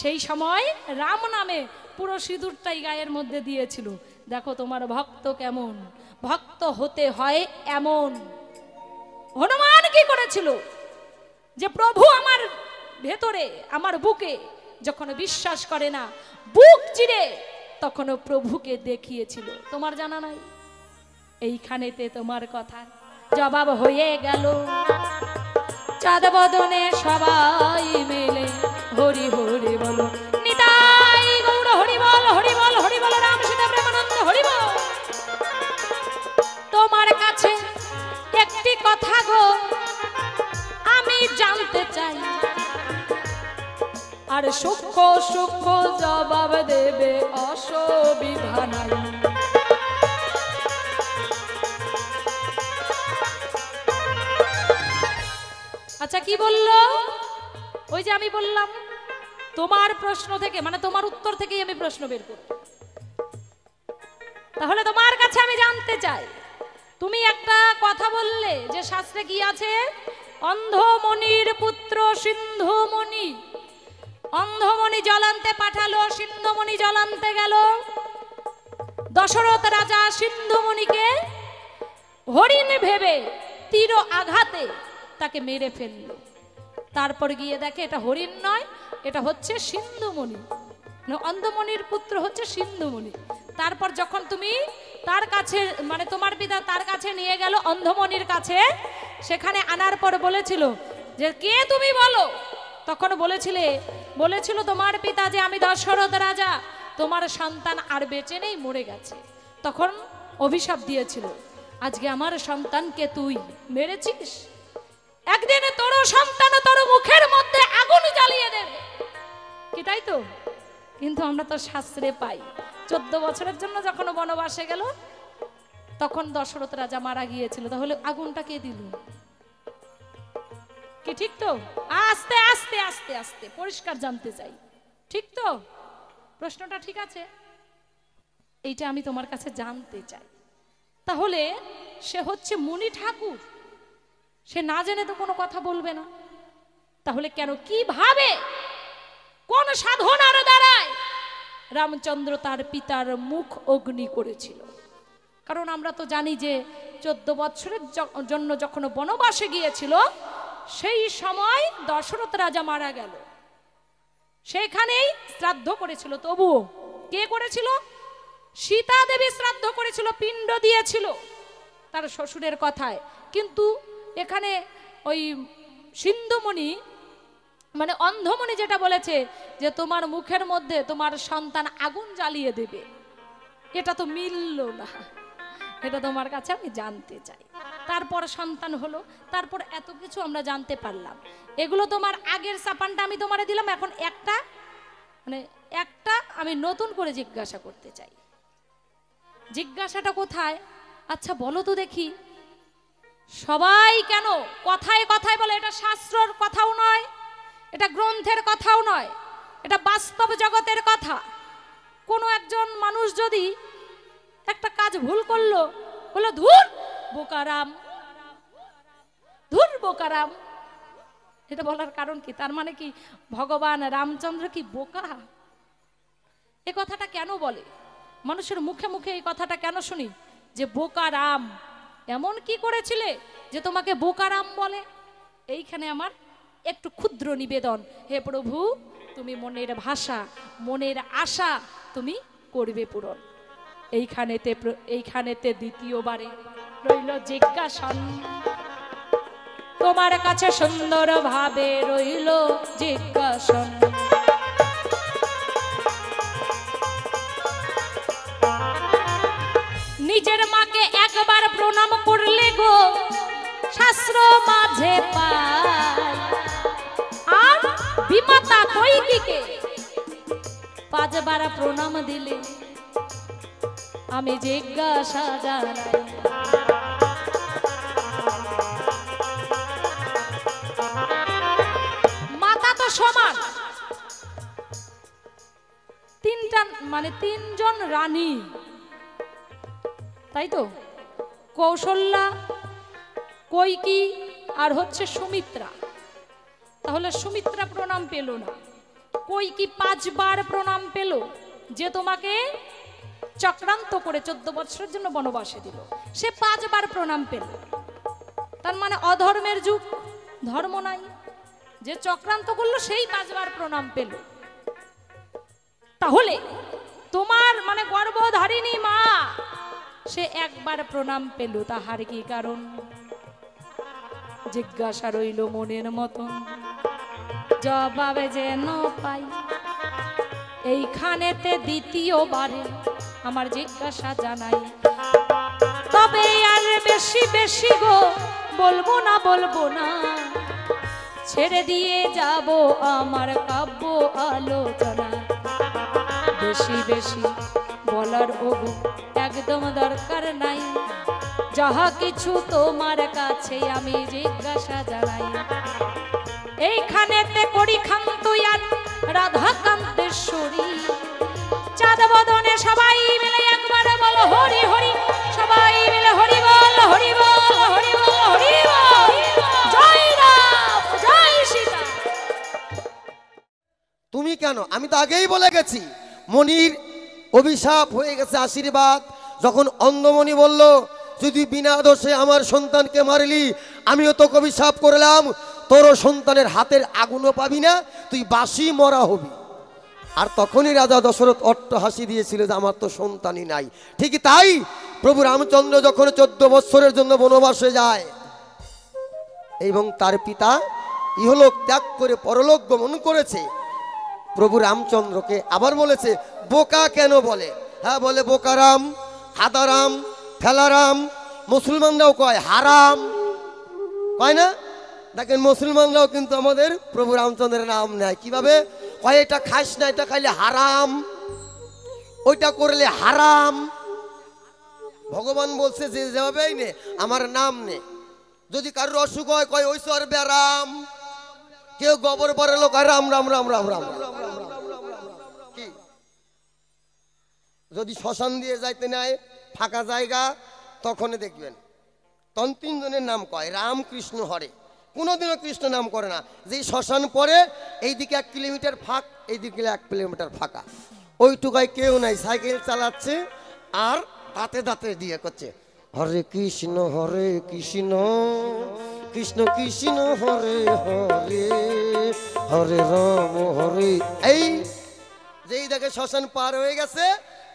সেই সময় রাম নামে পুরো সিঁদুরটাই গায়ের মধ্যে দিয়েছিল। দেখো তোমার ভক্ত কেমন, ভক্ত হতে হয় এমন। হনুমান কি করেছিল? যে প্রভু আমার ভেতরে, আমার বুকে যখন বিশ্বাস করে না, বুক চিরে তখন প্রভুকে দেখিয়েছিল। তোমার জানা নাই? এইখানেতে তোমার কথা জবাব হয়ে গেল। চাঁদ বদনে সবাই মেলে হরি হরি বলো, নিতা সূক্ষ্ম সূক্ষ্ম জবাব দেবে, অসুবিধা নাই। আচ্ছা কি বললো? ওই যে আমি বললাম তোমার প্রশ্ন থেকে, মানে তোমার উত্তর থেকেই আমি প্রশ্ন বের করব। তাহলে তোমার কাছে আমি জানতে চাই, তুমি একটা কথা বললে যে শাস্ত্রে কি আছে, অন্ধমণির পুত্র সিন্ধুমণি, অন্ধমণি জলান্তে পাঠালো, সিন্ধুমণি জলান্তে গেল। দশরথ রাজা সিন্ধুমণিকে হরিণ ভেবে তীর আঘাতে তাকে মেরে ফেললো। তারপর গিয়ে দেখে এটা হরিণ নয়, এটা হচ্ছে সিন্ধুমণি, অন্ধমণির পুত্র হচ্ছে সিন্ধুমণি। তারপর যখন তুমি তার কাছে, মানে তোমার পিতা তার কাছে নিয়ে গেল অন্ধমণির কাছে, সেখানে আনার পর বলেছিল যে কে তুমি বলো, তখন বলেছিল তোমার পিতা যে আমি দশরথ রাজা, তোমার সন্তান আর বেঁচে নেই, মরে গেছে। তখন অভিশাপ দিয়েছিল, আজকে আমার সন্তানকে তুই মেরেছিস, একদিন তোর সন্তান তোর মুখের মধ্যে আগুন জ্বালিয়ে দেবে, কি তাই তো? কিন্তু আমরা তো শাস্ত্রে পাই 14 বছরের জন্য যখন বনবাসে গেল তখন দশরথ রাজা মারা গিয়েছিল, তাহলে আগুনটা কে দিল? কি ঠিক তো? আস্তে আস্তে আস্তে আস্তে পরিষ্কার জানতে চাই, ঠিক তো? প্রশ্নটা ঠিক আছে? এইটা আমি তোমার কাছে জানতে চাই। তাহলে সে হচ্ছে মুনি ঠাকুর, সে না জেনে তো কোনো কথা বলবে না। তাহলে কেন, কিভাবে, কোন সাধনার দ্বারায় রামচন্দ্র তার পিতার মুখ অগ্নি করেছিল? কারণ আমরা তো জানি যে 14 বছরের জন্য যখন বনবাসে গিয়েছিল সেই সময় দশরথ রাজা মারা গেল, সেখানেই শ্রাদ্ধ করেছিল। তবুও কে করেছিল? সীতা দেবী শ্রাদ্ধ করেছিল, পিণ্ড দিয়েছিল তার শ্বশুরের কথায়। কিন্তু এখানে ওই সিন্ধুমণি, মানে অন্ধমণি যেটা বলেছে যে তোমার মুখের মধ্যে তোমার সন্তান আগুন জ্বালিয়ে দেবে, এটা তো মিলল না। এটা তোমার কাছে আমি জানতে চাই। তারপর সন্তান হলো, তারপর এত কিছু আমরা জানতে পারলাম। এগুলো তোমার আগের চাপানটা আমি তোমারে দিলাম, এখন একটা আমি নতুন করে জিজ্ঞাসা করতে চাই। জিজ্ঞাসাটা কোথায়? আচ্ছা বলো তো দেখি, সবাই কেন কথায় কথায় বলে? এটা শাস্ত্রর কথাও নয়, এটা গ্রন্থের কথাও নয়, এটা বাস্তব জগতের কথা। কোনো একজন মানুষ যদি একটা কাজ ভুল করলো, বললো ধুর বোকারাম, ধুর বোকারাম, এটা বলার কারণ কি? তার মানে কি ভগবান রামচন্দ্র কি বোকা? এ কথাটা কেন বলে? মানুষের মুখে মুখে এই কথাটা কেন শুনি যে বোকারাম? এমন কি করেছিলে যে তোমাকে বোকারাম বলে? এইখানে আমার একটু ক্ষুদ্র নিবেদন, হে প্রভু তুমি মনের ভাষা, মনের আশা তুমি করবে পূরণ। এইখানেতে দ্বিতীয়বারে রইল জিজ্ঞাসন, তোমার কাছে সুন্দর ভাবে রইল জিজ্ঞাসন। নিজের মাকে একবার প্রণাম করলে গো শাস্ত্র মাঝে পায়, আর বিমাতা কৈকেয়ীকে 5 বার প্রণাম দিলে আমি জিজ্ঞাসা জানাই। মাতা তো সমান, তিনজন রানী, তাই তো? কৌশল্যা, কৈকেয়ী আর হচ্ছে সুমিত্রা। তাহলে সুমিত্রা প্রণাম পেল না, কৈকেয়ী 5 বার প্রণাম পেল, যে তোমাকে চক্রান্ত করে 14 বছরের জন্য বনবাসে দিল, সে 5 বার প্রণাম পেল। তার মানে অধর্মের যুগ, ধর্ম নাই, যে চক্রান্ত করলো সেই 5 বার প্রণাম পেল। তাহলে তোমার মানে গর্ভধারিণী মা, সে একবার প্রণাম পেল, তাহার কি কারণ? জিজ্ঞাসা রইল মনের মতন, জবাবে যেন পাই। এইখানেতে দ্বিতীয়বারে আমার জিজ্ঞাসা জানাই, তবে আর বেশি বেশি গো বলবো না, ছেড়ে দিয়ে যাব আমার কাব্য আলোচনা। বেশি বেশি বলার ওগো একদম দরকার নাই, যাহা কিছু তোমার কাছে আমি জিজ্ঞাসা জানাই। এইখানেতে করি খান্তুয়ান রাধা কান্তেশ্বরী, চাঁদ বদনে সবাই মিলে একবার বলো হরি হরি, সবাই মিলে হরি বল হরি বল হরি বল হরি বল, জয় রাম জয় সীতা। তুমি কেন? আমি তো আগেই বলে গেছি মনির অভিশাপ হয়ে গেছে আশীর্বাদ। যখন অন্ধমণি বলল যদি বিনা দোষে আমার সন্তানকে মারলি, আমিও তোকে অভিশাপ করলাম, তোরও সন্তানের হাতের আগুনও পাবি না, তুই বাসি মরা হবি। আর তখনই রাজা দশরথ অট্ট হাসি দিয়েছিল যে আমার তো সন্তানই নাই। ঠিক তাই প্রভু রামচন্দ্র যখন 14 বৎসরের জন্য বনবাসে যায় এবং তার পিতা ইহলোক ত্যাগ করে পরলোক গমন করেছে, প্রভু রামচন্দ্রকে আবার বলেছে বোকা কেন বলে? হ্যাঁ বলে বোকারাম, হাদারাম, ফেলারাম। মুসলমানরাও কয় হারাম, কয় না? দেখেন মুসলমানরাও কিন্তু আমাদের প্রভু রামচন্দ্রের নাম নেয়। কিভাবে কয়? এটা খাস না, এটা খাইলে হারাম, ওইটা করলে হারাম। ভগবান বলছে যে যেভাবেই নে আমার নাম নে। যদি কারোর অসুখ হয় কয় ওই সর ব্যারাম, কেউ গোবর পরে লোক রাম রাম রাম রাম রাম। কি যদি শ্মশান দিয়ে যাইতে নেয় ফাঁকা জায়গা, তখন দেখবেন তখন 3 জনের নাম কয় রাম কৃষ্ণ হরে, কোনোদিনও কৃষ্ণ নাম করে না। যেই শ্মশান পরে এইদিকে 1 কিলোমিটার ফাঁক, এইদিকে 1 কিলোমিটার ফাঁকা, ওইটুকায় কেউ নাই, সাইকেল চালাচ্ছে আর দাঁতে দাঁতে দিয়ে করছে হরে কৃষ্ণ কৃষ্ণ কৃষ্ণ হরে হরে, হরে রাম হরে। এই যেই দেখে শ্মশান পার হয়ে গেছে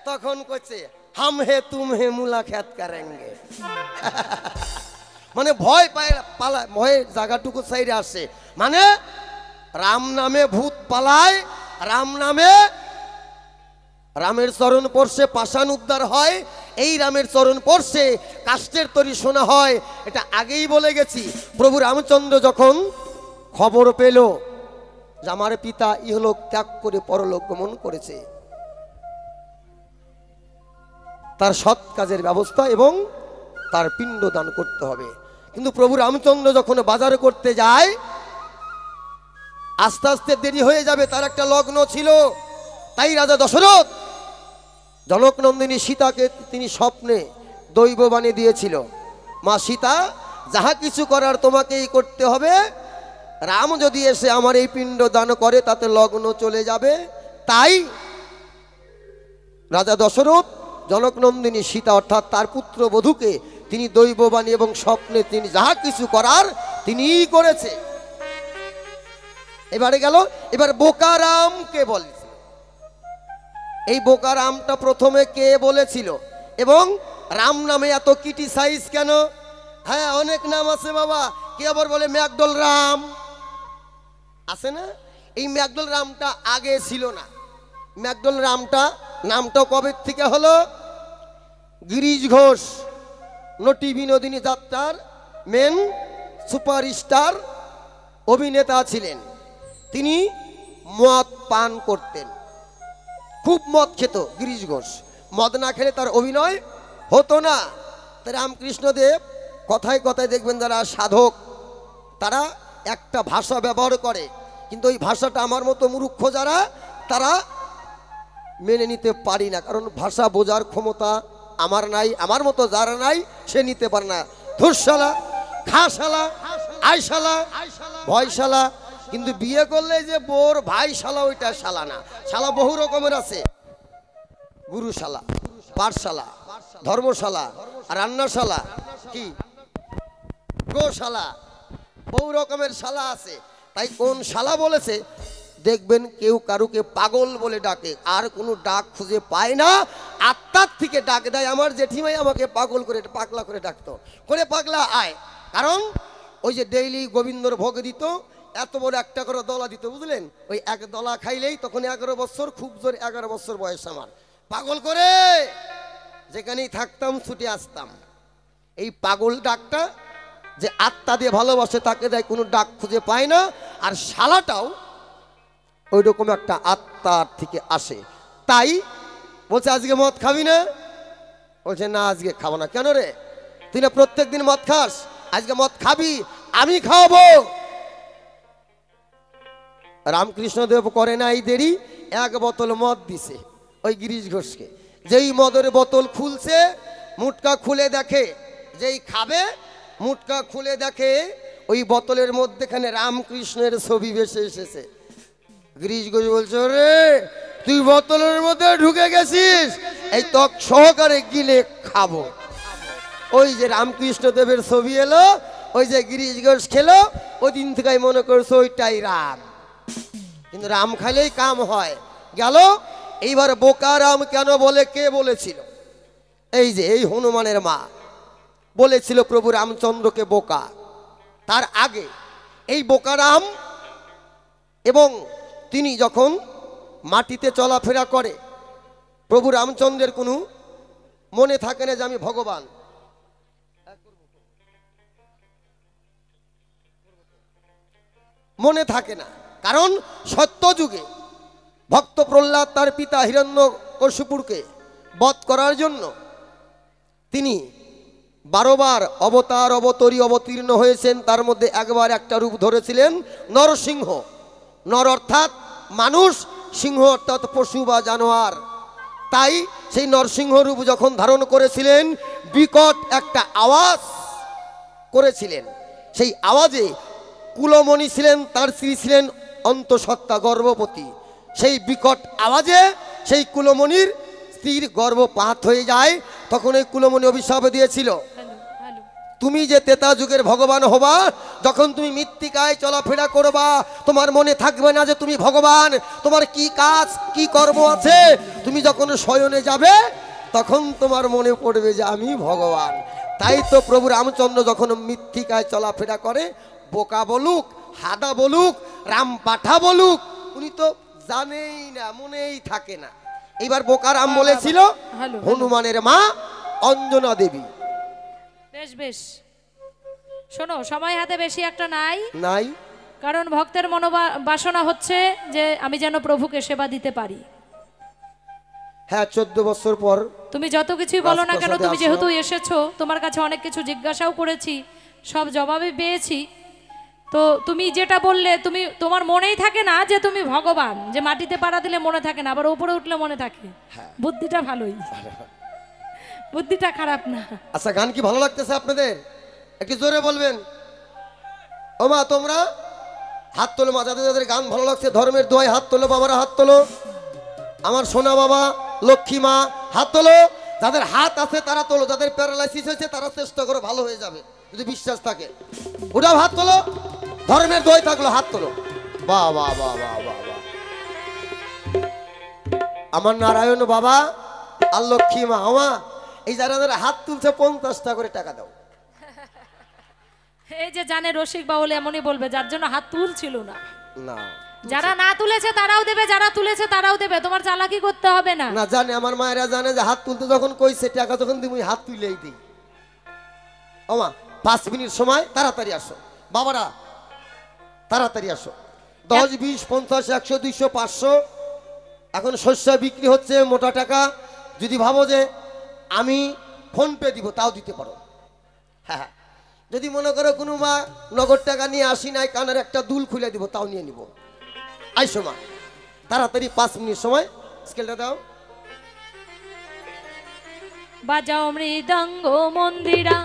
তখন করছে হাম হে তুম হে মুলাকাত করেঙ্গে। মানে ভয় পায়, পালা ভয়ে জায়গাটুকু সাইডে আসে। মানে রাম নামে ভূত পালায়, রাম নামে রামের চরণ পড়ছে পাষাণ উদ্ধার হয়, এই রামের চরণ পড়ছে কাষ্ঠের তৈরি সোনা হয়। এটা আগেই বলে গেছি। প্রভু রামচন্দ্র যখন খবর পেল যে আমার পিতা ইহলোক ত্যাগ করে পরলোক গমন করেছে, তার সৎ কাজের ব্যবস্থা এবং তার পিণ্ড দান করতে হবে। কিন্তু প্রভু রামচন্দ্র যখন বাজার করতে যায় আস্তে আস্তে দেরি হয়ে যাবে, তার একটা লগ্ন ছিল। তাই রাজা দশরথ জনকনন্দিনী সীতাকে তিনি স্বপ্নে দৈববাণী দিয়েছিল, মা সীতা যাহা কিছু করার তোমাকেই করতে হবে, রাম যদি এসে আমার এই পিণ্ড দান করে তাতে লগ্ন চলে যাবে। তাই রাজা দশরথ জনকনন্দিনী সীতা অর্থাৎ তার পুত্র বধূকে তিনি দৈববাণী এবং স্বপ্নে তিনি যাহা কিছু করার তিনিই করেছে। এবারে গেল, এবার বোকারামকে বলে। এই বোকারামটা প্রথমে কে বলেছিল এবং রাম নামে এত ক্রিটিসাইজ কেন? হ্যাঁ অনেক নাম আছে বাবা, কে আবার বলে ম্যাকডল রাম আছে না? এই ম্যাকডল রামটা আগে ছিল না। ম্যাকডল রামটা নামটা কবে থেকে হলো? গিরিশ ঘোষ নটি বিনোদিনী যাত্রার মেন সুপারস্টার অভিনেতা ছিলেন। তিনি মদ পান করতেন, খুব মদ খেত গিরিশ ঘোষ। মদ না খেলে তার অভিনয় হতো না। রামকৃষ্ণদেব কথায় কথায় দেখবেন যারা সাধক তারা একটা ভাষা ব্যবহার করে, কিন্তু ওই ভাষাটা আমার মতো মূর্খ যারা তারা মেনে নিতে পারি না, কারণ ভাষা বোঝার ক্ষমতা আমার নাই, আমার মতো যারা নাই সে নিতে পারে না। ধুরশালা, খাশালা, আয়শালা, ভয়শালা। কিন্তু বিয়ে করলে যে বোর ভাই শালা, ওইটা শালা না। শালা বহু রকমের আছে, গুরুশালা, পাঠশালা, ধর্মশালা, রান্নাশালা, কি গোশালা, বহু রকমের শালা আছে। তাই কোন শালা বলেছে দেখবেন কেউ কারুকে পাগল বলে ডাকে, আর কোনো ডাক খুঁজে পায় না, আত্মার থেকে ডাক দেয়। আমার জেঠিমাই আমাকে পাগল করে পাগলা করে ডাকতো, করে পাগলা আয়। কারণ ওই যে ডেইলি গোবিন্দর ভোগ দিত, এত বড় একটা করে দলা দিত, বুঝলেন? ওই এক দলা খাইলেই তখন 11 বছর, খুব জোর 11 বছর বয়স আমার, পাগল করে যেখানেই থাকতাম ছুটে আসতাম। এই পাগল ডাকটা যে আত্মা দিয়ে ভালোবাসে তাকে দেয়, কোনো ডাক খুঁজে পায় না। আর শালাটাও ওই রকম একটা আত্মার থেকে আসে। তাই বলছে আজকে মদ খাবি না? বলছে না আজকে খাবো না। কেন রে, তুই না প্রত্যেক দিন মদ খাস, আজকে মদ খাবি, আমি খাওয়াবো। রামকৃষ্ণদেব করে না এই দেরি, এক বোতল মদ দিছে ওই গিরিশ ঘোষকে। যেই মদের বোতল খুলছে, মুটকা খুলে দেখে, যেই খাবে মুটকা খুলে দেখে ওই বোতলের মধ্যেখানে রামকৃষ্ণের ছবি ভেসে এসেছে। গিরিশ ঘোষ বলছে রে তুই বোতলের মধ্যে ঢুকে গেছিস, এই ত্বক সহকারে গিলে খাবো। ওই যে রামকৃষ্ণ দেবের ছবি এলো, ওই যে গিরিশ ঘোষ খেলো, ওই দিন থেকে মনে করছে ওইটাই রাম। কিন্তু রাম খাইলেই কাম হয় গেল। এইবার বোকা রাম কেন বলে, কে বলেছিল? এই যে এই হনুমানের মা বলেছিল প্রভু রামচন্দ্রকে বোকা। তার আগে এই বোকা রাম, এবং তিনি যখন মাটিতে চলাফেরা করে, প্রভু রামচন্দ্রের কোনো মনে থাকে না যে আমি ভগবান। মনে থাকে না, কারণ সত্যযুগে ভক্ত প্রহ্লাদ তার পিতা হিরণ্যকশিপুরকে বধ করার জন্য তিনি 12 বার অবতীর্ণ হয়েছেন। তার মধ্যে একবার একটা রূপ ধরেছিলেন নরসিংহ। নর অর্থাৎ মানুষ, সিংহ অর্থাৎ পশু বা জানোয়ার। তাই সেই নরসিংহ রূপ যখন ধারণ করেছিলেন, বিকট একটা আওয়াজ করেছিলেন। সেই আওয়াজে কুলমণি ছিলেন, তার স্ত্রী ছিলেন অন্তঃসত্ত্বা গর্ভবতী। সেই বিকট আওয়াজে সেই কুলমণির স্ত্রীর গর্ভপাত হয়ে যায়। তখন এই কুলমণি অভিশাপ দিয়েছিল, তুমি যে ত্রেতা যুগের ভগবান হবা, যখন তুমি মৃত্তিকায় চলাফেরা করবা, তোমার মনে থাকবে না যে তুমি ভগবান, তোমার কি কাজ কি কর্ম আছে। তুমি যখন শয়নে যাবে, তখন তোমার মনে পড়বে যে আমি ভগবান। তাই তো প্রভু রামচন্দ্র যখন মৃত্তিকায় চলাফেরা করে, বোকা বলুক, হাদা বলুক, রাম পাঠা বলুক, উনি তো জানেই না, মনেই থাকে না। এইবার বোকা রাম বলেছিল হনুমানের মা অঞ্জনা দেবী। বেশ বেশ, শোনো, সময় হাতে বেশি একটা নাই নাই, কারণ ভক্তের মনোবাসনা হচ্ছে যে আমি যেন প্রভুকে সেবা দিতে পারি। হ্যাঁ, 14 বছর পর তুমি যত কিছুই বলো না কেন, তুমি যেহেতু এসেছো, তোমার কাছে অনেক কিছু জিজ্ঞাসাও করেছি, সব জবাবে পেয়েছি। তো তুমি যেটা বললে, তোমার মনেই থাকে না যে তুমি ভগবান, যে মাটিতে পাড়া দিলে মনে থাকে না, আবার উপরে উঠলে মনে থাকে। বুদ্ধিটা ভালোই, বুদ্ধিটা খারাপ না। আচ্ছা, গান কি ভালো লাগতেছে আপনাদের? একটু জোরে বলবেন। ও মা, তোমরা হাত তোলো। মা, যাদের যাদের গান ভালো লাগছে ধর্মের দোয়ায় হাত তোলো। বাবারা হাত তোলো। আমার সোনা বাবা লক্ষ্মী মা হাত তোলো। যাদের হাত আছে তারা তোলো, যাদের প্যারালাইসিস হয়েছে তারা চেষ্টা করো, ভালো হয়ে যাবে যদি বিশ্বাস থাকে। ওটাও হাত তোলো, ধর্মের দোয়ায় থাকলো, হাত তোলো। বাহ বাহ বাহ বাহ বাহ বাহ। আমার নারায়ণ বাবা আর লক্ষ্মী মা, আমা এই যারা যারা হাত তুলছে 50 টাকা করে টাকা দাও। এই যে জানে রসিক বাউল এমনই বলবে, যার জন্য হাত তুলছিল না। না, যারা না তুলেছে তারাও দেবে, যারা তুলেছে তারাও দেবে, তোমার চালাকি করতে হবে না। না জানে, আমার মায়েরা জানে যে হাত তুলতে যখন কইছে টাকা যখন দিই হাত তুলেই দিই। ওমা 5 মিনিট সময়, তাড়াতাড়ি আসো বাবারা, তাড়াতাড়ি আসো। 10, 20, 50, 100, 200, 500 এখন শস্য বিক্রি হচ্ছে মোটা টাকা। যদি ভাবো যে আমি ফোন পে দিব, তাও দিতে পারো। হ্যাঁ, যদি মনে করো কোনো মা নগদ টাকা নিয়ে আসি নাই, কানের একটা দুল খুলে দিব, তাও নিয়ে নিব। আইসো মা, তাড়াতাড়ি 5 মিনিট সময়। স্কেলটা দাও। বাজাও মৃদঙ্গ মন্দিরা,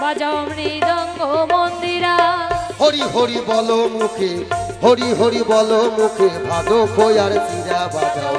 বাজাও মৃদঙ্গ মন্দিরা। হরি হরি বলো মুখে, হরি হরি বলো মুখে, ভাদো খোয়ার চিরা বাজাও।